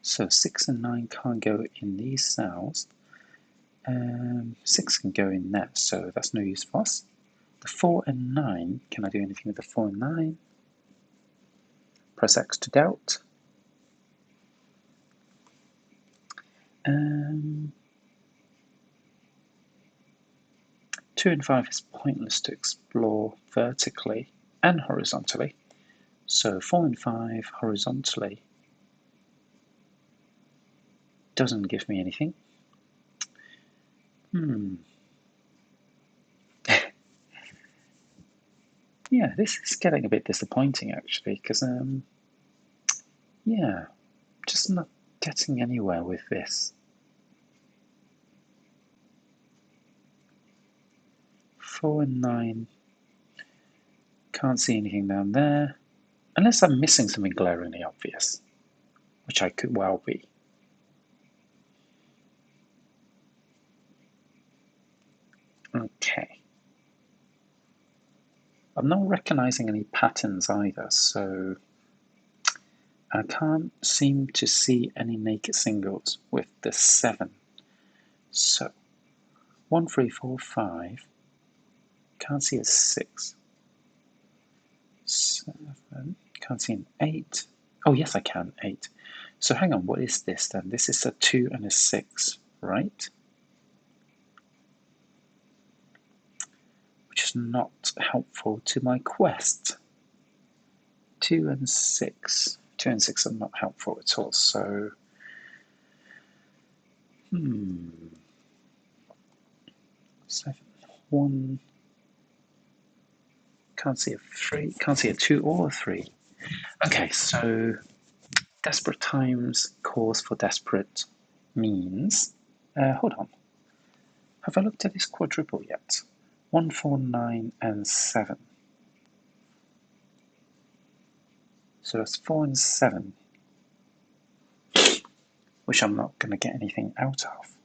So 6 and 9 can't go in these cells. 6 can go in there, so that's no use for us. The 4 and 9, can I do anything with the 4 and 9? Press X to doubt. 2 and 5 is pointless to explore vertically and horizontally. So 4 and 5 horizontally doesn't give me anything. Yeah, this is getting a bit disappointing actually, because yeah, just not getting anywhere with this. 4 and 9, can't see anything down there, unless I'm missing something glaringly obvious, which I could well be. Okay. I'm not recognizing any patterns either, so I can't seem to see any naked singles with the 7. So 1, 3, 4, 5. Can't see a 6. 7. Can't see an 8. Oh, yes, I can. 8. So hang on, what is this then? This is a 2 and a 6, right? Which is not helpful to my quest. 2 and 6. 2 and 6 are not helpful at all, so 7. 1. Can't see a 3. Can't see a 2 or a 3. Okay, so desperate times calls for desperate means. Hold on. Have I looked at this quadruple yet? 1, 4, 9, and 7. So that's 4 and 7, which I'm not going to get anything out of.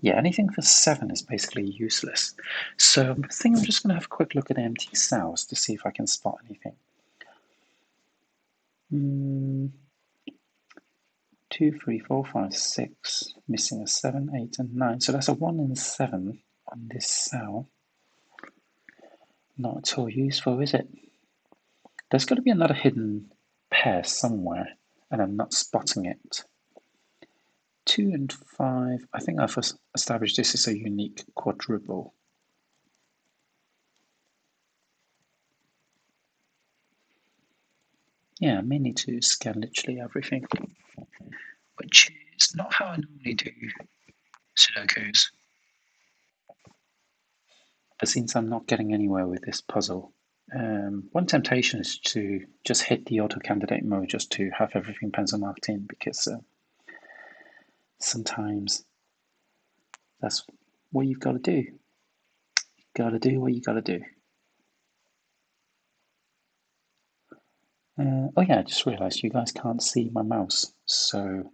Yeah, anything for 7 is basically useless. So I think I'm just going to have a quick look at the empty cells to see if I can spot anything. 2, 3, 4, 5, 6. Missing a 7, 8, and 9. So that's a 1 and 7 on this cell. Not at all useful, is it? There's got to be another hidden pair somewhere, and I'm not spotting it. 2 and 5. I think I've established this is a unique quadruple. Yeah, I may need to scan literally everything, which is not how I normally do Sudokus. But since I'm not getting anywhere with this puzzle, One temptation is to just hit the auto candidate mode just to have everything pencil marked in, because sometimes that's what you've got to do. Got to do what you got to do. Oh yeah, I just realised you guys can't see my mouse, so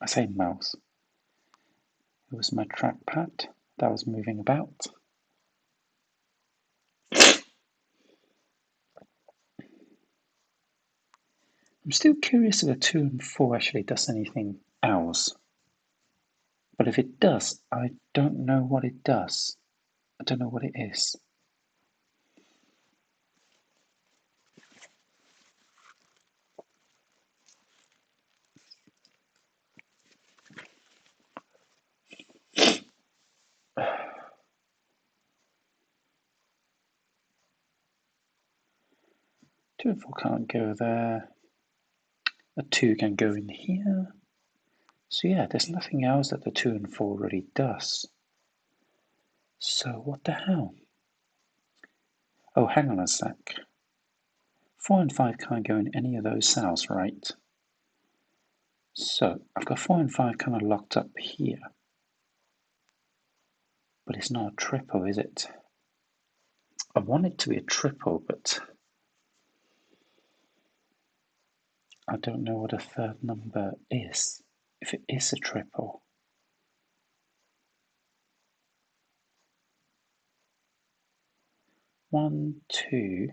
I say mouse. It was my trackpad that was moving about. I'm still curious if a 2 and 4 actually does anything else. But if it does, I don't know what it does. I don't know what it is. Two and 4 can't go there. A 2 can go in here. So yeah, there's nothing else that the 2 and 4 really does. So what the hell? Oh, hang on a sec. 4 and 5 can't go in any of those cells, right? So I've got 4 and 5 kind of locked up here. But it's not a triple, is it? I want it to be a triple, but I don't know what a third number is. If it is a triple. One, two,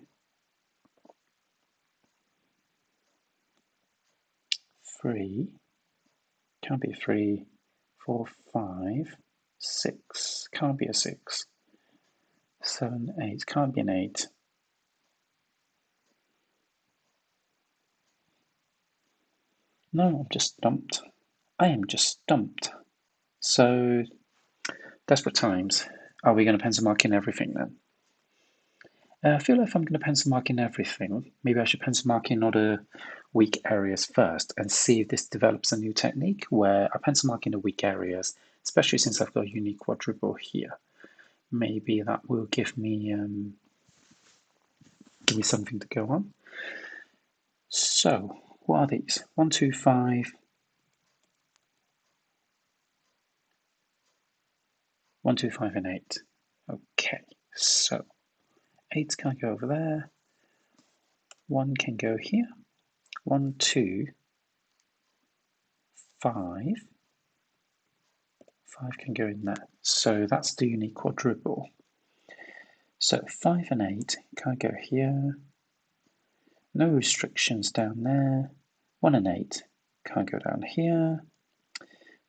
three. Can't be a 3, 4, 5, 6. Can't be a 6. 7, 8. Can't be an 8. No, I'm just stumped. I am just stumped. So, desperate times. Are we going to pencil mark in everything then? I feel like if I'm going to pencil mark in everything, maybe I should pencil mark in all the weak areas first and see if this develops a new technique where I pencil mark in the weak areas, especially since I've got a unique quadruple here. Maybe that will give me something to go on. So, what are these? 1, 2, 5. 1, 2, 5, and 8. Okay, so 8 can go over there. 1 can go here. 1, 2, 5. 5 can go in there. So that's the unique quadruple. So 5 and 8 can't go here. No restrictions down there. 1 and 8 can't go down here.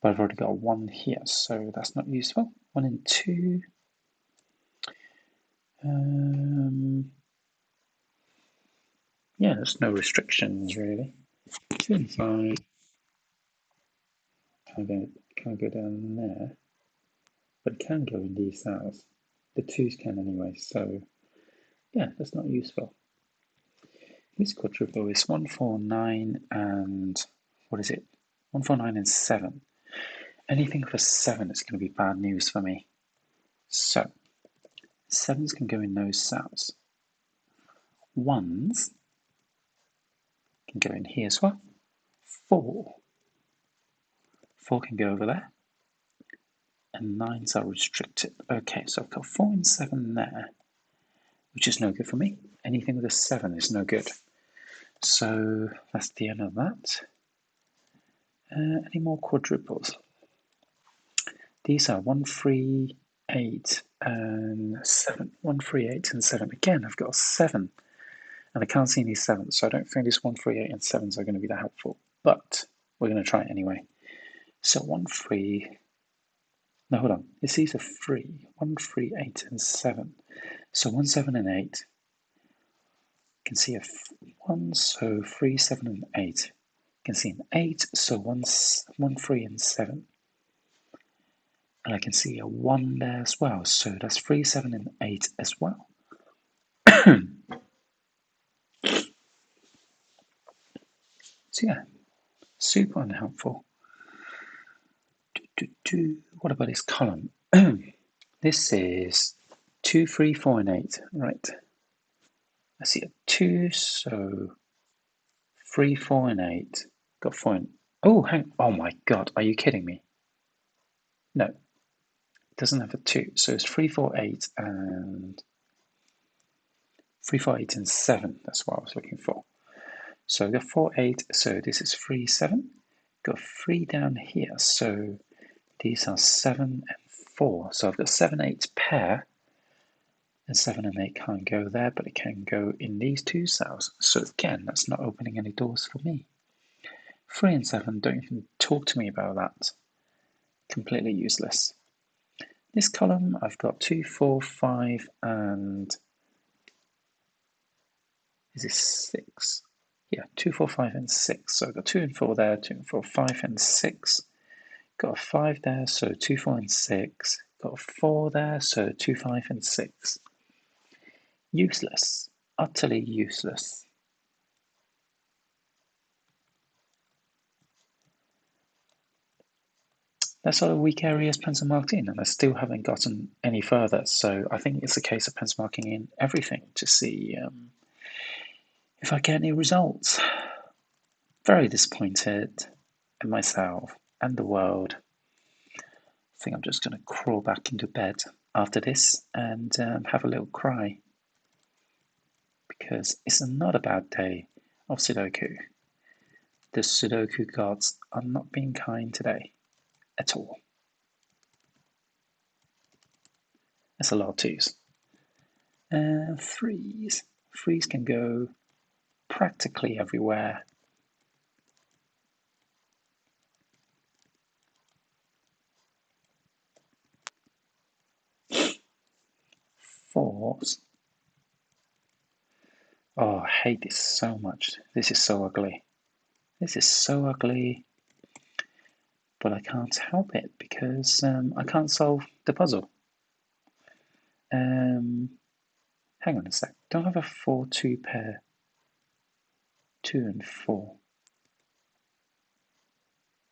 But I've already got 1 here, so that's not useful. 1 and 2. Yeah, there's no restrictions really. 2 and 5 can't go down there. But it can go in these cells. The 2s can anyway, so yeah, that's not useful. This quadruple is 1, 4, 9, and what is it? 1, 4, 9, and 7. Anything for 7 is going to be bad news for me. So, 7s can go in those cells. 1s can go in here as well. 4. 4 can go over there. And 9s are restricted. Okay, so I've got 4 and 7 there, which is no good for me. Anything with a 7 is no good. So that's the end of that. Any more quadruples? These are 1, 3, 8, and 7. 1, 3, 8, and 7. Again, I've got a 7. And I can't see any 7s, so I don't think this 1, 3, 8, and 7s are going to be that helpful. But we're going to try it anyway. So 1, 3. No, hold on. It's these are 3. 1, 3, 8, and 7. So 1, 7, and 8. You can see a 1, so 3, 7, and 8. You can see an 8, so 1, 3, and 7. And I can see a 1 there as well, so that's 3, 7, and 8 as well. So yeah, super unhelpful. What about this column? This is 2, 3, 4, and 8, right? I see a 2, so 3, 4, and 8. Got 4 and... Oh my god, are you kidding me? No, it doesn't have a 2, so it's 3, 4, 8, and 3, 4, 8, and 7. That's what I was looking for. So I got 4, 8, so this is 3, 7. Got 3 down here, so these are 7 and 4. So I've got 7, 8 pair, and 7 and 8 can't go there, but it can go in these two cells. So again, that's not opening any doors for me. 3 and 7, don't even talk to me about that. Completely useless. This column, I've got 2, 4, 5, and is this 6? Yeah, 2, 4, 5, and 6. So I've got 2 and 4 there, 2 and 4, 5, and 6. Got a 5 there, so 2, 4, and 6. Got a 4 there, so 2, 5, and 6. Useless. Utterly useless. That's sort of weak areas pencil marked in, and I still haven't gotten any further. So I think it's a case of pencil marking in everything to see if I get any results. Very disappointed in myself and the world. I think I'm just going to crawl back into bed after this and have a little cry, because it's not a bad day of Sudoku. The Sudoku gods are not being kind today at all. That's a lot of twos. Threes. Threes can go practically everywhere. Fours. Oh, I hate this so much. This is so ugly. This is so ugly. But I can't help it because I can't solve the puzzle. Hang on a sec. Don't have a 4-2 pair. 2 and 4.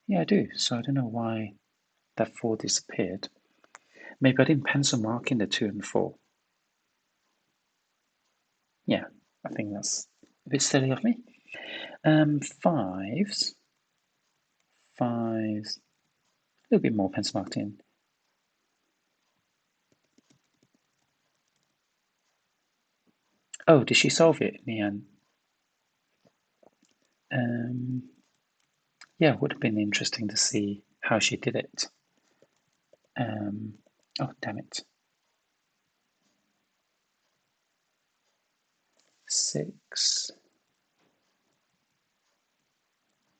Yeah, I do. So I don't know why that 4 disappeared. Maybe I didn't pencil mark in the 2 and 4. Yeah, I think that's a bit silly of me. Fives. Fives. A little bit more pencil marked in. Oh, did she solve it in the end? Yeah, it would have been interesting to see how she did it. Oh, damn it. 6.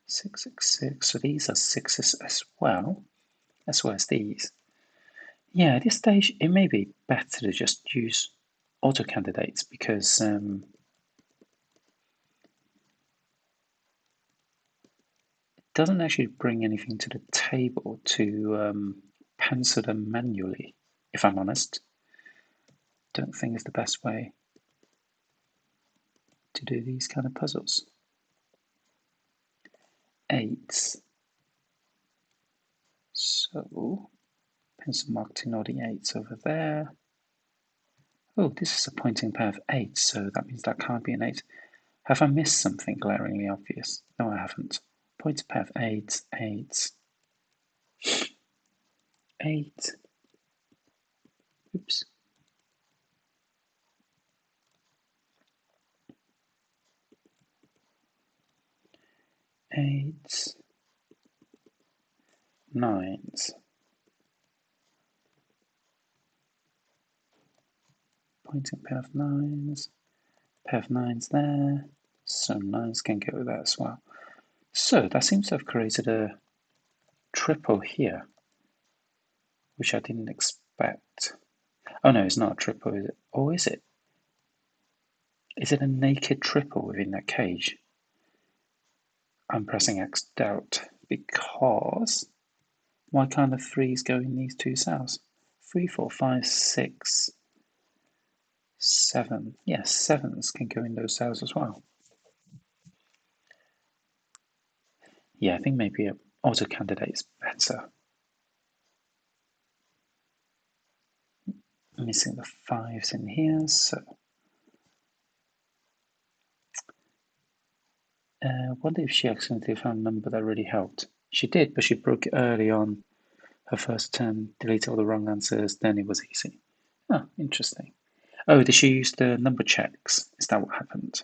6, 6, 6. So these are 6s as well as these. Yeah, at this stage, it may be better to just use auto candidates because it doesn't actually bring anything to the table to pencil them manually, if I'm honest. Don't think it's the best way to do these kind of puzzles. 8s. So, pencil marked in all the 8s over there. Oh, this is a pointing pair of 8, so that means that can't be an 8. Have I missed something glaringly obvious? No, I haven't. Pointing pair of 8s, 8s. 8. Oops. 8s. 9s. Pointing pair of 9s. Pair of 9s there. So 9s can go there as well. So that seems to have created a triple here, which I didn't expect. Oh no, it's not a triple, is it? Or is it? Is it a naked triple within that cage? I'm pressing X out because why can't the 3s go in these two cells? 3, 4, 5, 6, 7. Yes, 7s can go in those cells as well. Yeah, I think maybe auto candidate is better. missing the 5s in here, so I wonder if she accidentally found a number that really helped. She did, but she broke it early on her first attempt, deleted all the wrong answers, then it was easy. Oh, interesting. Oh, did she use the number checks? Is that what happened?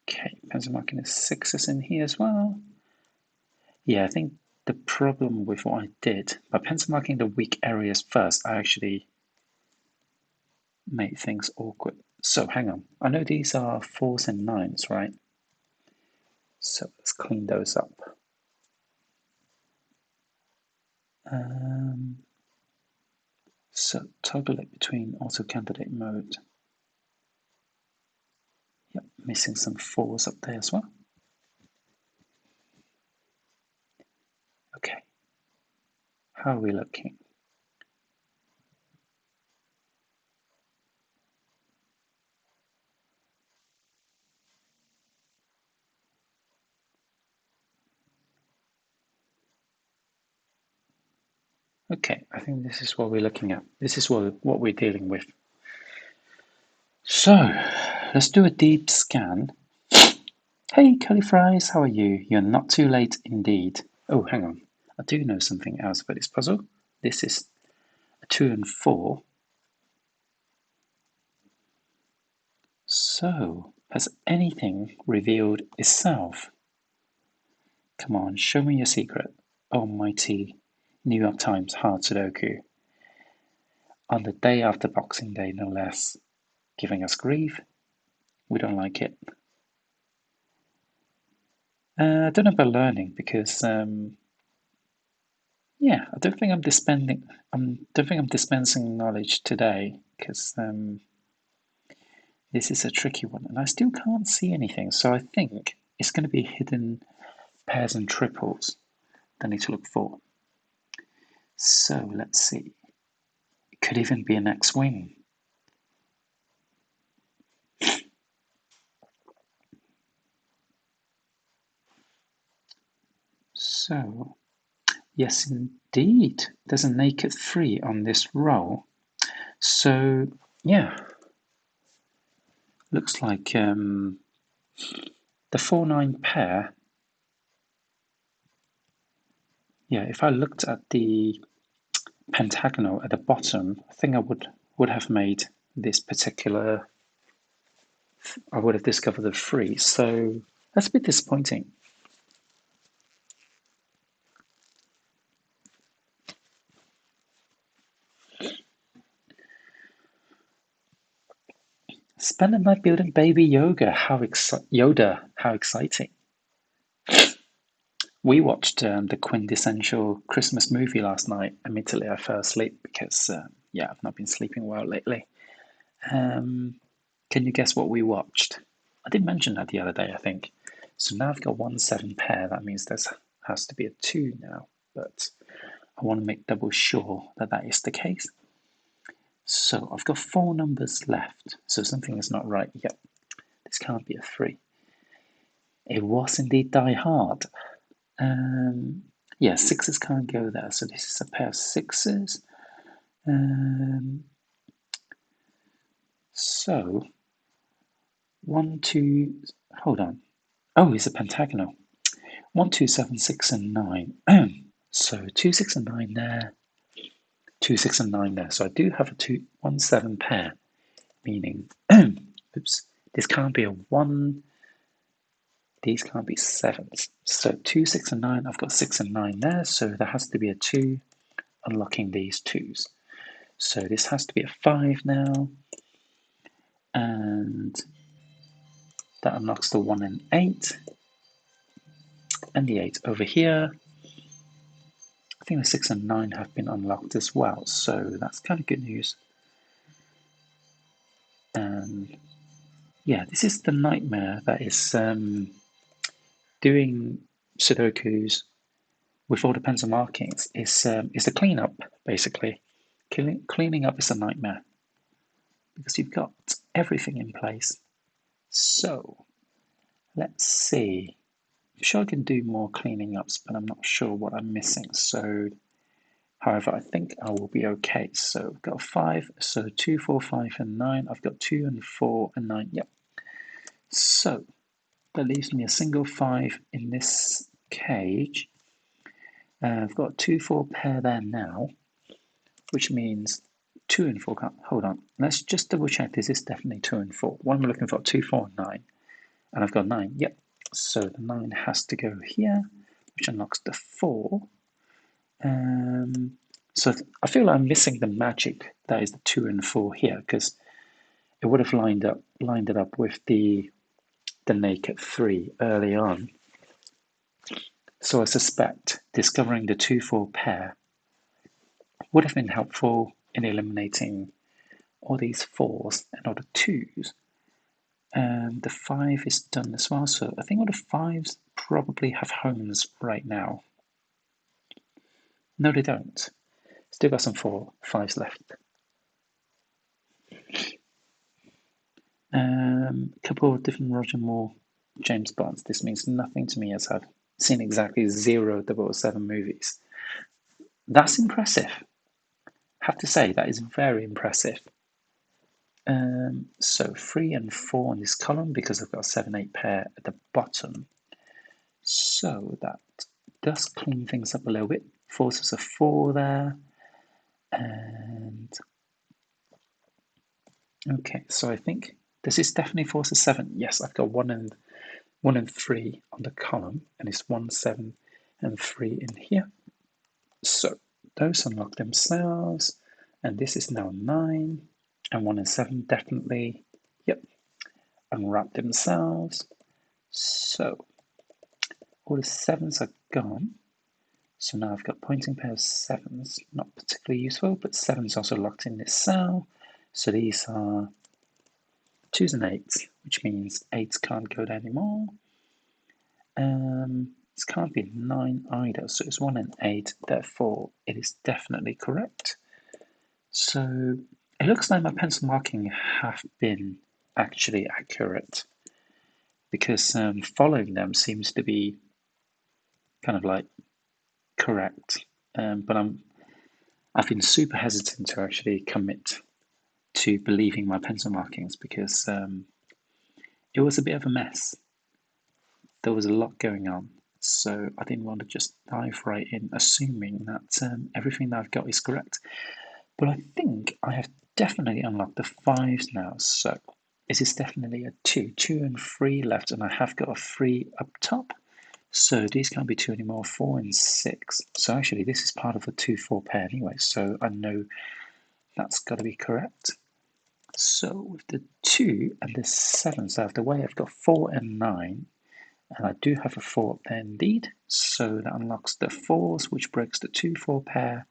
Okay, pencil marking is 6s in here as well. Yeah, I think the problem with what I did, by pencil marking the weak areas first, I actually made things awkward. So hang on, I know these are 4s and 9s, right? So let's clean those up. So toggle it between auto candidate mode. Yep, missing some 4s up there as well. Okay, how are we looking? Okay, I think this is what we're looking at. This is what we're dealing with. So, let's do a deep scan. Hey, curly fries, how are you? You're not too late indeed. Oh, hang on. I do know something else about this puzzle. This is a 2 and 4. So, has anything revealed itself? Come on, show me your secret. Almighty New York Times hard Sudoku. On the day after Boxing Day, no less. Giving us grief? We don't like it. I don't know about learning because, yeah, I don't think I'm dispensing knowledge today because this is a tricky one, and I still can't see anything. So I think it's going to be hidden pairs and triples that I need to look for. So let's see. It could even be an X-wing. So yes, indeed, there's a naked 3 on this row. So yeah, looks like the 4-9 pair. Yeah, if I looked at the pentagonal at the bottom, I think I would have made this particular. I would have discovered the 3. So that's a bit disappointing. Spend a night building baby yoga. Yoda! How exciting! We watched the quintessential Christmas movie last night. Admittedly, I fell asleep because, yeah, I've not been sleeping well lately. Can you guess what we watched? I did mention that the other day, I think. So now I've got 1-7 pair. That means there has to be a 2 now, but I want to make double sure that that is the case. So I've got 4 numbers left. So something is not right. Yep, this can't be a 3. It was indeed Die Hard. Yeah, 6s can't go there. So this is a pair of 6s. So 1, 2. Hold on. Oh, it's a pentagonal. 1, 2, 7, 6, and 9. So 2, 6, and 9 there. 2, 6, and 9 there. So I do have a 2, 1, 7 pair, meaning, oops, this can't be a 1. These can't be 7s. So 2, 6, and 9, I've got 6 and 9 there, so there has to be a 2, unlocking these 2s. So this has to be a 5 now, and that unlocks the 1 and 8, and the 8 over here. I think the 6 and 9 have been unlocked as well, so that's kind of good news. And yeah, this is the nightmare that is doing Sudokus with all the pencil markings is the cleanup, basically. Cleaning up is a nightmare because you've got everything in place. So let's see. I'm sure I can do more cleaning ups, but I'm not sure what I'm missing. So However, I think I will be okay. So I've got 5, so 2, 4, 5, and 9. I've got 2 and 4 and 9. Yep. So that leaves me a single 5 in this cage. I've got 2, 4 pair there now, which means 2 and 4 can't. Hold on. Let's just double check. This is definitely 2 and 4. What am I looking for? 2, 4, and 9. And I've got 9. Yep. So the 9 has to go here, which unlocks the 4. So I feel like I'm missing the magic that is the 2 and 4 here, because it would have lined it up with the naked 3 early on. So I suspect discovering the 2-4 pair would have been helpful in eliminating all these 4s and all the 2s. And the 5 is done as well, so I think all the 5s probably have homes right now. No, they don't. Still got some 5s left. A couple of different Roger Moore James Bonds. This means nothing to me as I've seen exactly 0 007 movies. That's impressive. I have to say, that is very impressive. So 3 and 4 in this column because I've got a 7, 8 pair at the bottom. So that does clean things up a little bit. Forces a 4 there. And okay, so I think this is definitely forces 7. Yes, I've got 1 and 3 on the column, and it's 1, 7, and 3 in here. So those unlock themselves, and this is now 9, and 1 and 7 definitely, yep, unwrap themselves. So all the 7s are gone. So now I've got pointing pair of 7s, not particularly useful, but 7's also locked in this cell. So these are 2s and 8s, which means 8s can't go there anymore. This can't be 9 either, so it's 1 and 8, therefore it is definitely correct. So it looks like my pencil marking have been actually accurate, because following them seems to be kind of like correct. But I've been super hesitant to actually commit to believing my pencil markings because it was a bit of a mess. There was a lot going on, so I didn't want to just dive right in assuming that everything that I've got is correct. But I think I have definitely unlocked the 5s now, so this is definitely a 2. 2 and 3 left, and I have got a 3 up top. So these can't be 2 anymore, 4 and 6. So actually this is part of a 2-4 pair anyway, so I know that's got to be correct. So with the 2 and the 7s out of the way, I've got 4 and 9, and I do have a 4 up there indeed, so that unlocks the 4s, which breaks the 2-4 pair.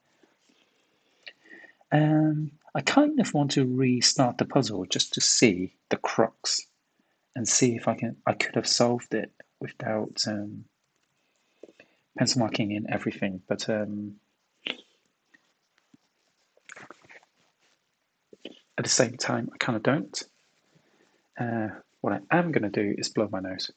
I kind of want to restart the puzzle just to see the crux and see if I could have solved it without pencil marking in everything, but at the same time I kind of don't. What I am going to do is blow my nose.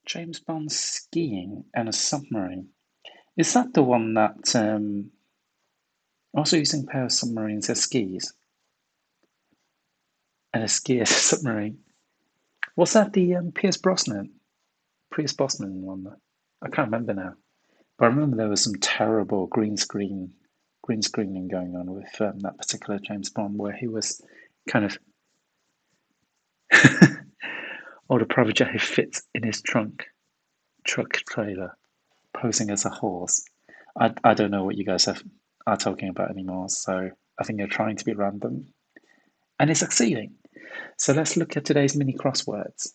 James Bond skiing and a submarine. Is that the one that also using a pair of submarines as skis? And a ski as a submarine. Was that the Pierce Brosnan one? I can't remember now. But I remember there was some terrible green screening going on with that particular James Bond, where he was kind of all the private jet fits in his truck trailer, posing as a horse. I don't know what you guys are talking about anymore, so I think you're trying to be random, and it's succeeding. So let's look at today's mini crosswords.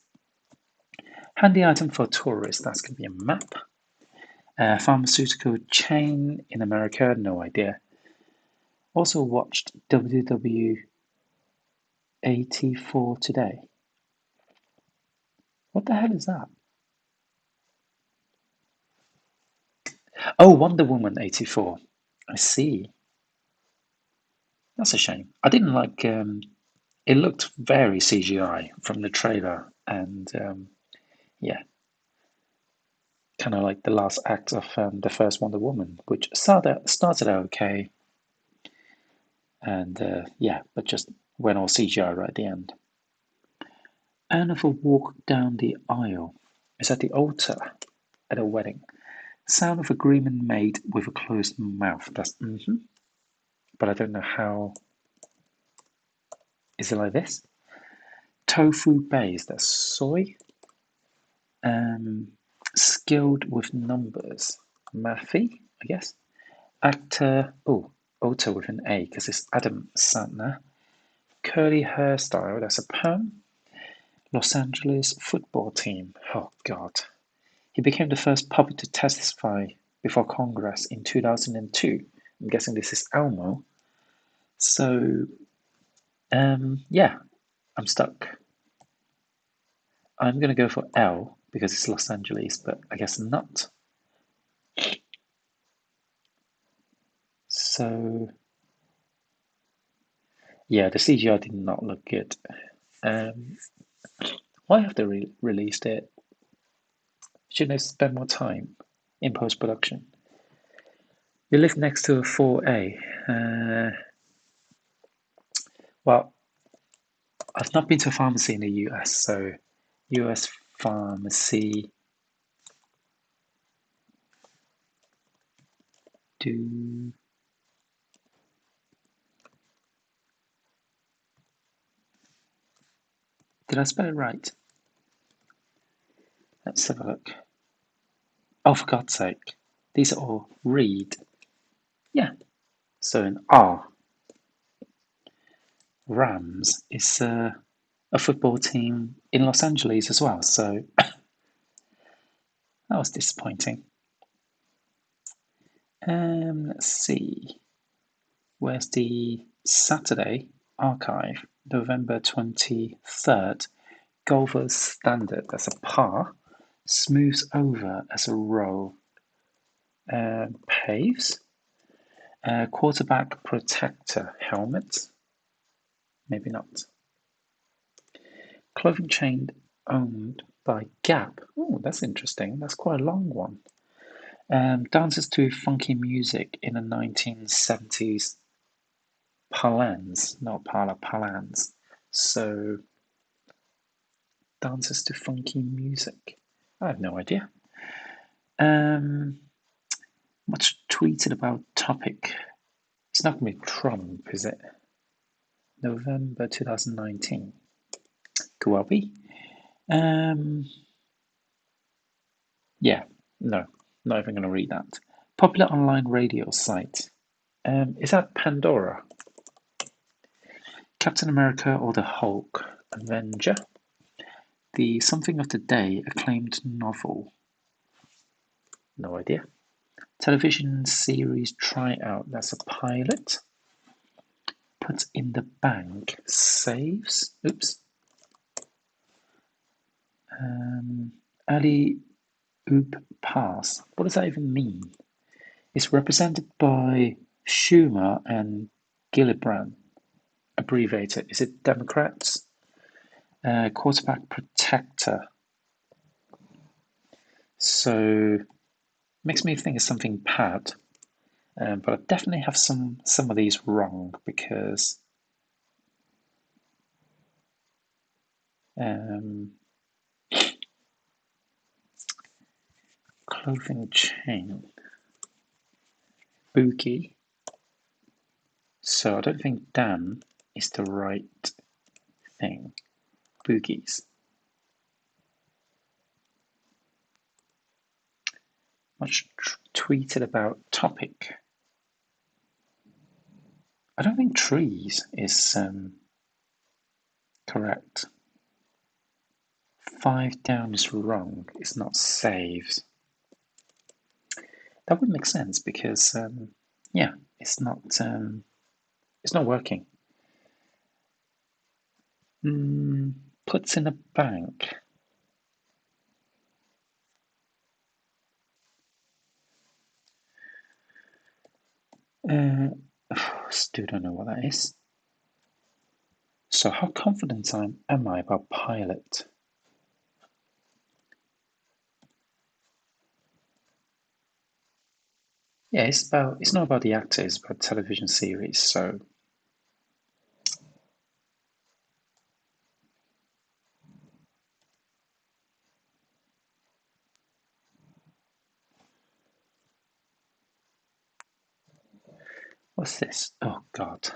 Handy item for tourists, that's going to be a map. Pharmaceutical chain in America, no idea. Also watched WW84 today. What the hell is that? Oh, Wonder Woman 84. I see. That's a shame. I didn't like. It looked very CGI from the trailer, and yeah, kind of like the last act of the first Wonder Woman, which started out okay, and yeah, but just went all CGI right at the end. Another walk down the aisle is at the altar at a wedding. Sound of agreement made with a closed mouth. That's but I don't know how. Is it like this? Tofu base. That's soy. Skilled with numbers. Mathy, I guess. Actor. Oh, author with an A because it's Adam Sandler. Curly hairstyle. That's a poem. Los Angeles football team. Oh God. He became the first puppet to testify before Congress in 2002. I'm guessing this is Elmo. So, yeah, I'm stuck. I'm going to go for L because it's Los Angeles, but I guess not. So, yeah, the CGI did not look good. Why have they released it? Shouldn't they spend more time in post production? We live next to a 4A. Well, I've not been to a pharmacy in the US, so US pharmacy. Did I spell it right? Let's have a look. Oh, for God's sake. These are all read. Yeah. So an R. Rams is a football team in Los Angeles as well. So that was disappointing. Let's see. Where's the Saturday archive? November 23rd. Golfer's standard. That's a par. Smooths over as a roll. Paves. Quarterback protector helmet. Maybe not. Clothing chain owned by Gap. Oh, that's interesting. That's quite a long one. Dances to funky music in the 1970s parlance, not parlance. So, dances to funky music. I have no idea. Much tweeted about topic. It's not going to be Trump, is it? November 2019. Guabi? Yeah, no, not even going to read that. Popular online radio site. Is that Pandora? Captain America or the Hulk? Avenger? The Something of the Day acclaimed novel. No idea. Television series tryout. That's a pilot. Put in the bank. Saves. Oops. Ali Oop Pass. What does that even mean? It's represented by Schumer and Gillibrand. Abbreviated. Is it Democrats? Quarterback protector. So makes me think it's something pad, but I definitely have some of these wrong because clothing chain, boogie. So I don't think Dan is the right thing. Boogies. Much tweeted about topic. I don't think trees is correct. 5 down is wrong. It's not saves. That would make sense because yeah, it's not working. Puts in a bank. Still don't know what that is. So how confident am I about pilot? Yeah, it's not about the actor, it's about television series. So what's this? Oh God.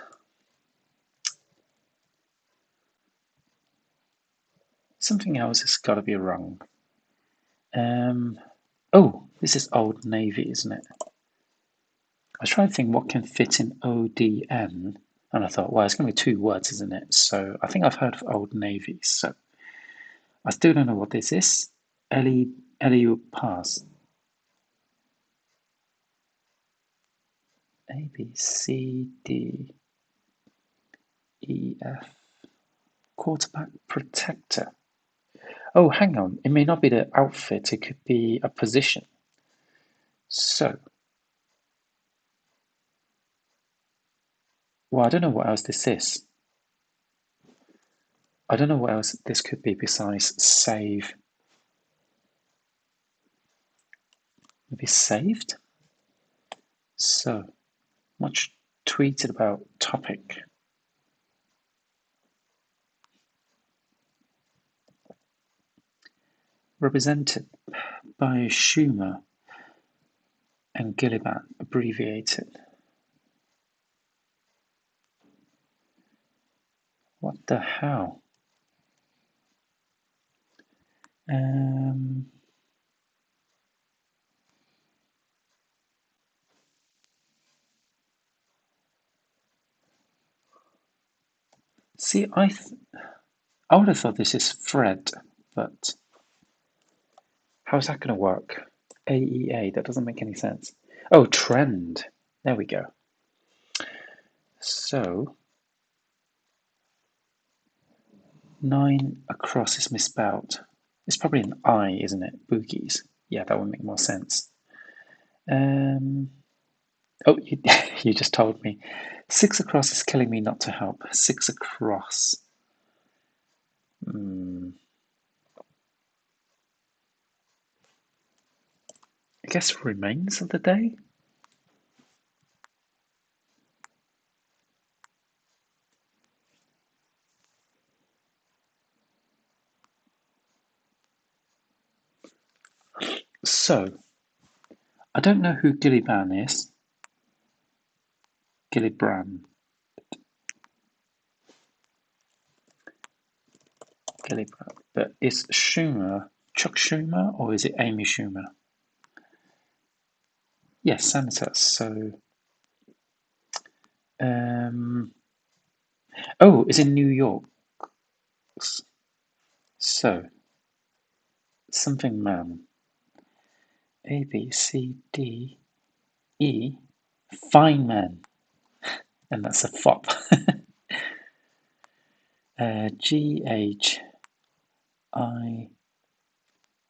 Something else has got to be wrong. Um, oh, this is Old Navy, isn't it? I was trying to think what can fit in ODN, and I thought, well, it's going to be two words, isn't it? So I think I've heard of Old Navy. So I still don't know what this is. Ellie pass. A B C D E F. Quarterback protector. Oh, hang on. It may not be the outfit. It could be a position. So, well, I don't know what else this is. I don't know what else this could be besides save. Maybe saved? So, much tweeted about topic. Represented by Schumer and Gilliban, abbreviated. What the hell? Um, see, I would have thought this is Fred, but how's that going to work? AEA, that doesn't make any sense. Oh, trend. There we go. So, 9 across is misspelled. It's probably an I, isn't it? Boogies. Yeah, that would make more sense. Um, oh, you just told me. 6 across is killing me not to help. 6 across. I guess remains of the day? So, I don't know who Gilliban is. Gillibrand. Gillibrand. But is Schumer Chuck Schumer or is it Amy Schumer? Yes, senator. So, um, oh, it's in New York. So, something man. A, B, C, D, E. Fine man. And that's a fop. G, H, I,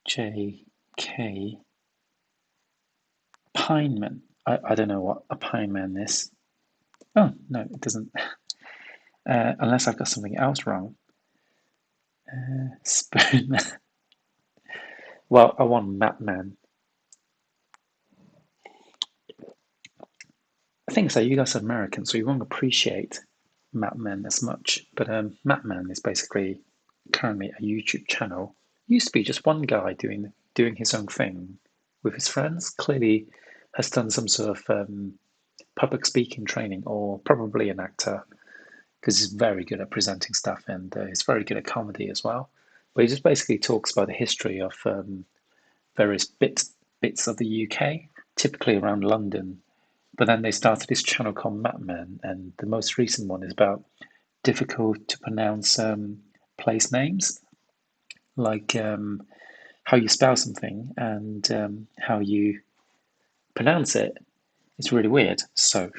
J, K. Pineman. I don't know what a pineman is. Oh, no, it doesn't. Unless I've got something else wrong. Spoon. Well, I want Matman. I think so. You guys are American, so you won't appreciate Matman as much. But Matman is basically currently a YouTube channel. Used to be just one guy doing his own thing with his friends. Clearly, has done some sort of public speaking training, or probably an actor, because he's very good at presenting stuff and he's very good at comedy as well. But he just basically talks about the history of various bits of the UK, typically around London. But then they started this channel called Matman, and the most recent one is about difficult to pronounce place names, like how you spell something and how you pronounce it. It's really weird. So,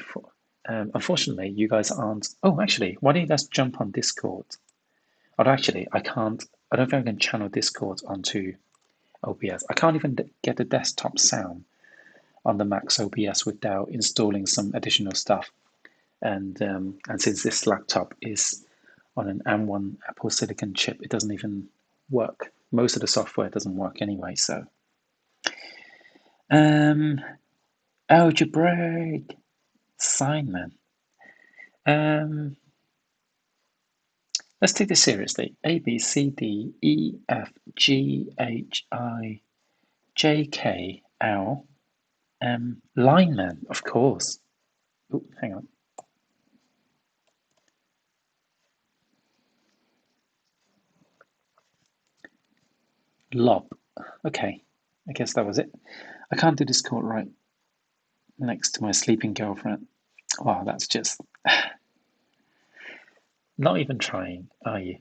unfortunately, you guys aren't. Oh, actually, why don't you guys jump on Discord? Or actually, I can't. I don't think I can channel Discord onto OBS. I can't even get the desktop sound on the Mac's OBS without installing some additional stuff. and since this laptop is on an M1 Apple Silicon chip, it doesn't even work. Most of the software doesn't work anyway. So, algebraic assignment. Let's take this seriously. A, B, C, D, E, F, G, H, I, J, K, L, M. Lineman, of course. Oh, hang on. Lob. Okay, I guess that was it. I can't do this chord right next to my sleeping girlfriend. Wow, that's just not even trying, are you?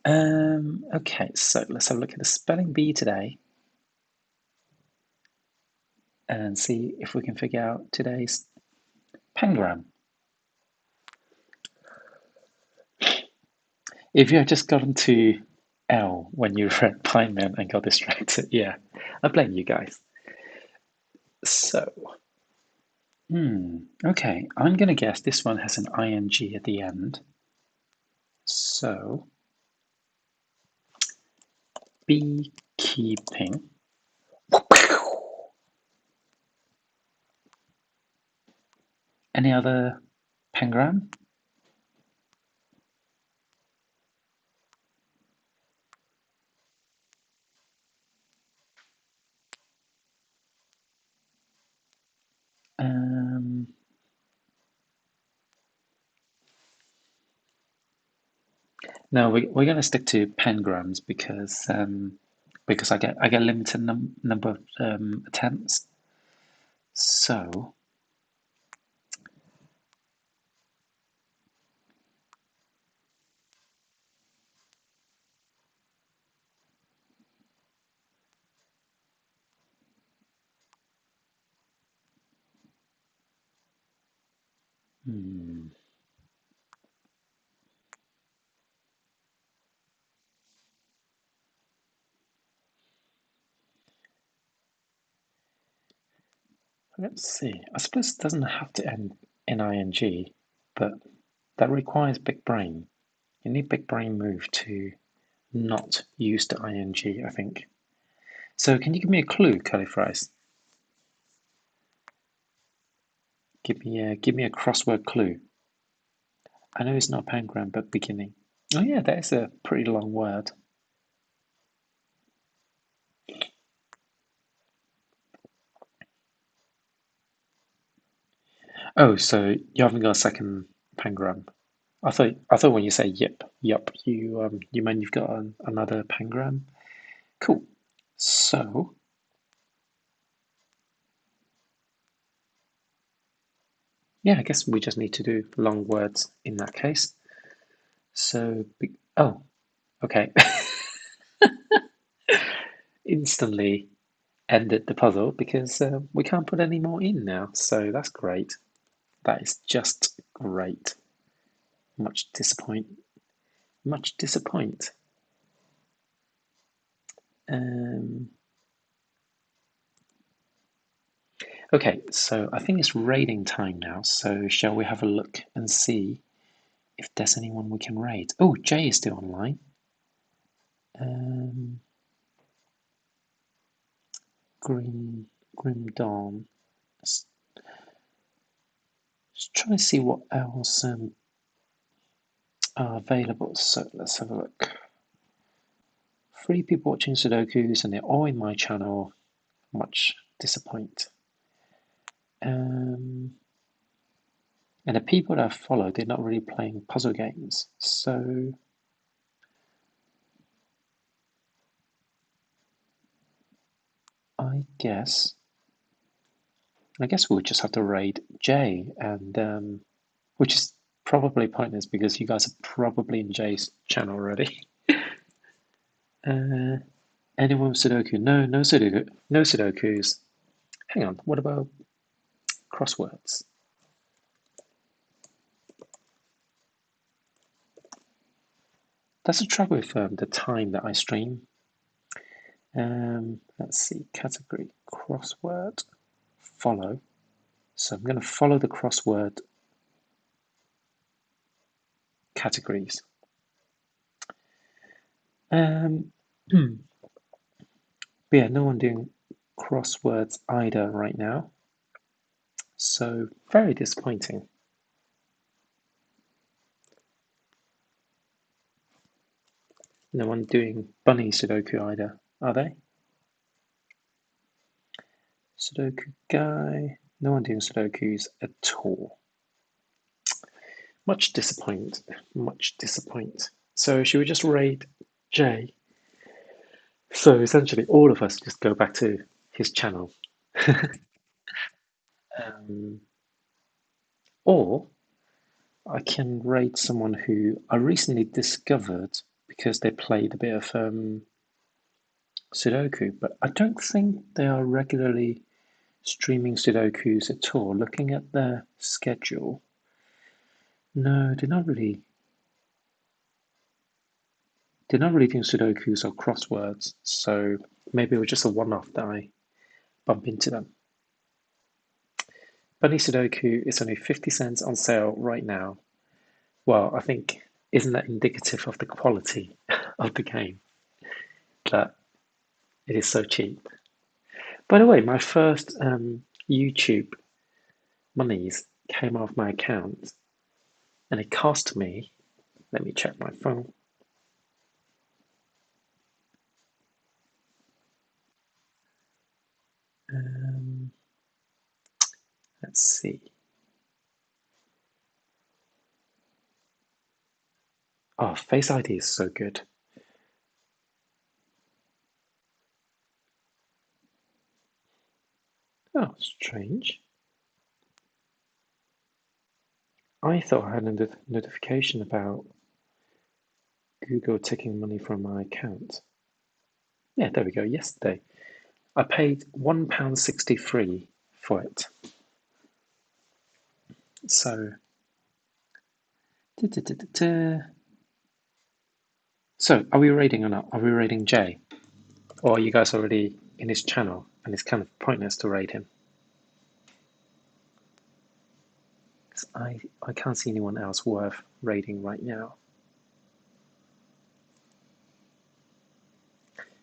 Okay, so let's have a look at the spelling bee today and see if we can figure out today's pangram. If you had just gotten to L when you read Pineman and got distracted, yeah, I blame you guys. So, okay, I'm going to guess this one has an ing at the end. So, beekeeping. Any other pangram? Um, no, we're going to stick to pangrams because I get limited number of attempts. So, let's see. I suppose it doesn't have to end in ing, but that requires big brain. You need big brain move to not use the ing, I think. So can you give me a clue, Curly Fries? Give me a crossword clue. I know it's not pangram, but beginning. Oh yeah, that is a pretty long word. Oh, so you haven't got a second pangram. I thought when you say yep, you meant you've got another pangram. Cool. So yeah, I guess we just need to do long words in that case. So oh, okay. Instantly ended the puzzle because we can't put any more in now. So that's great. That is just great. Much disappoint. Much disappoint. Um, okay, so I think it's raiding time now. So shall we have a look and see if there's anyone we can raid? Oh, Jay is still online. Um, Grim Dawn. Just trying to see what else are available. So let's have a look. 3 people watching Sudokus, and they're all in my channel. Much disappoint. And the people that I follow, they're not really playing puzzle games. So I guess we'll just have to raid Jay, and which is probably pointless because you guys are probably in Jay's channel already. Anyone with Sudoku? No, no Sudoku, no Sudokus. Hang on, what about crosswords? That's a trouble with the time that I stream. Let's see, category crossword, follow. So I'm going to follow the crossword categories. But yeah, no one doing crosswords either right now. So very disappointing. No one doing bunny Sudoku either, are they? Sudoku guy. No one doing Sudokus at all. Much disappoint. Much disappoint. So should we just raid Jay? So essentially, all of us just go back to his channel. um, or I can rate someone who I recently discovered because they played a bit of Sudoku, but I don't think they are regularly streaming Sudokus at all. Looking at their schedule, no, they're not really doing Sudokus or crosswords. So maybe it was just a one-off that I bump into them. Bunny Sudoku is only 50 cents on sale right now. Well, I think, isn't that indicative of the quality of the game that it is so cheap? By the way, my first YouTube monies came off my account and it cost me, let me check my phone. Um, let's see. Oh, Face ID is so good. Oh, strange. I thought I had a notification about Google taking money from my account. Yeah, there we go. Yesterday, I paid £1.63 for it. So, so are we raiding or not? Are we raiding Jay? Or are you guys already in his channel and it's kind of pointless to raid him? Because I can't see anyone else worth raiding right now.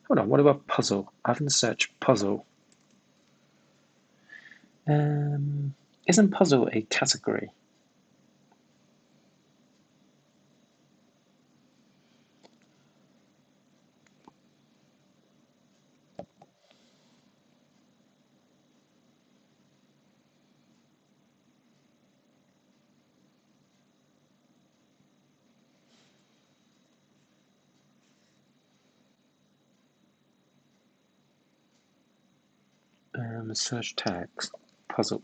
Hold on, what about puzzle? I haven't searched puzzle. Isn't puzzle a category? Search tags. Puzzle.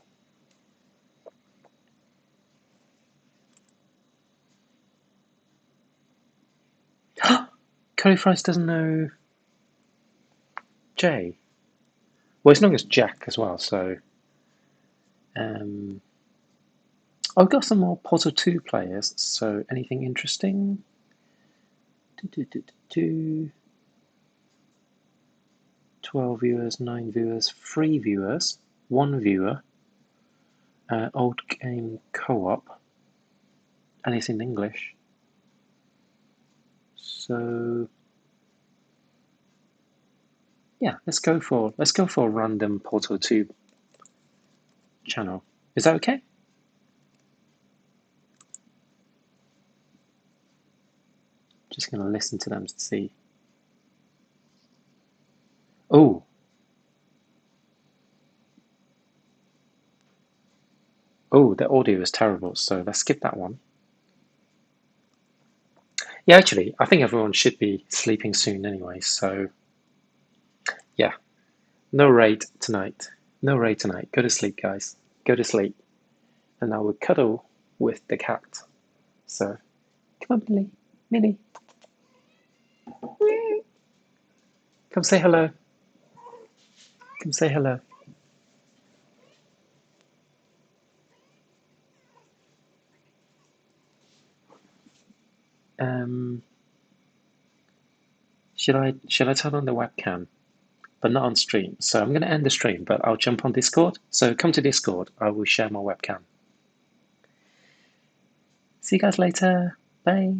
Curly Fries doesn't know Jay. Well, it's known as Jack as well, so. I've got some more Puzzle 2 players, so anything interesting? 12 viewers, 9 viewers, 3 viewers, 1 viewer, old game co-op, and it's in English. So yeah, let's go for a random Portal 2 channel. Is that okay? Just gonna listen to them to see. Oh. Oh, the audio is terrible, so let's skip that one. Yeah, actually, I think everyone should be sleeping soon anyway, so yeah. No raid tonight. No raid tonight. Go to sleep, guys. Go to sleep. And I will cuddle with the cat. So, come on, Millie. Millie. Come say hello. Come say hello. Um, should I turn on the webcam? but not on stream. So I'm going to end the stream, but I'll jump on Discord. So come to Discord. I will share my webcam. See you guys later. Bye.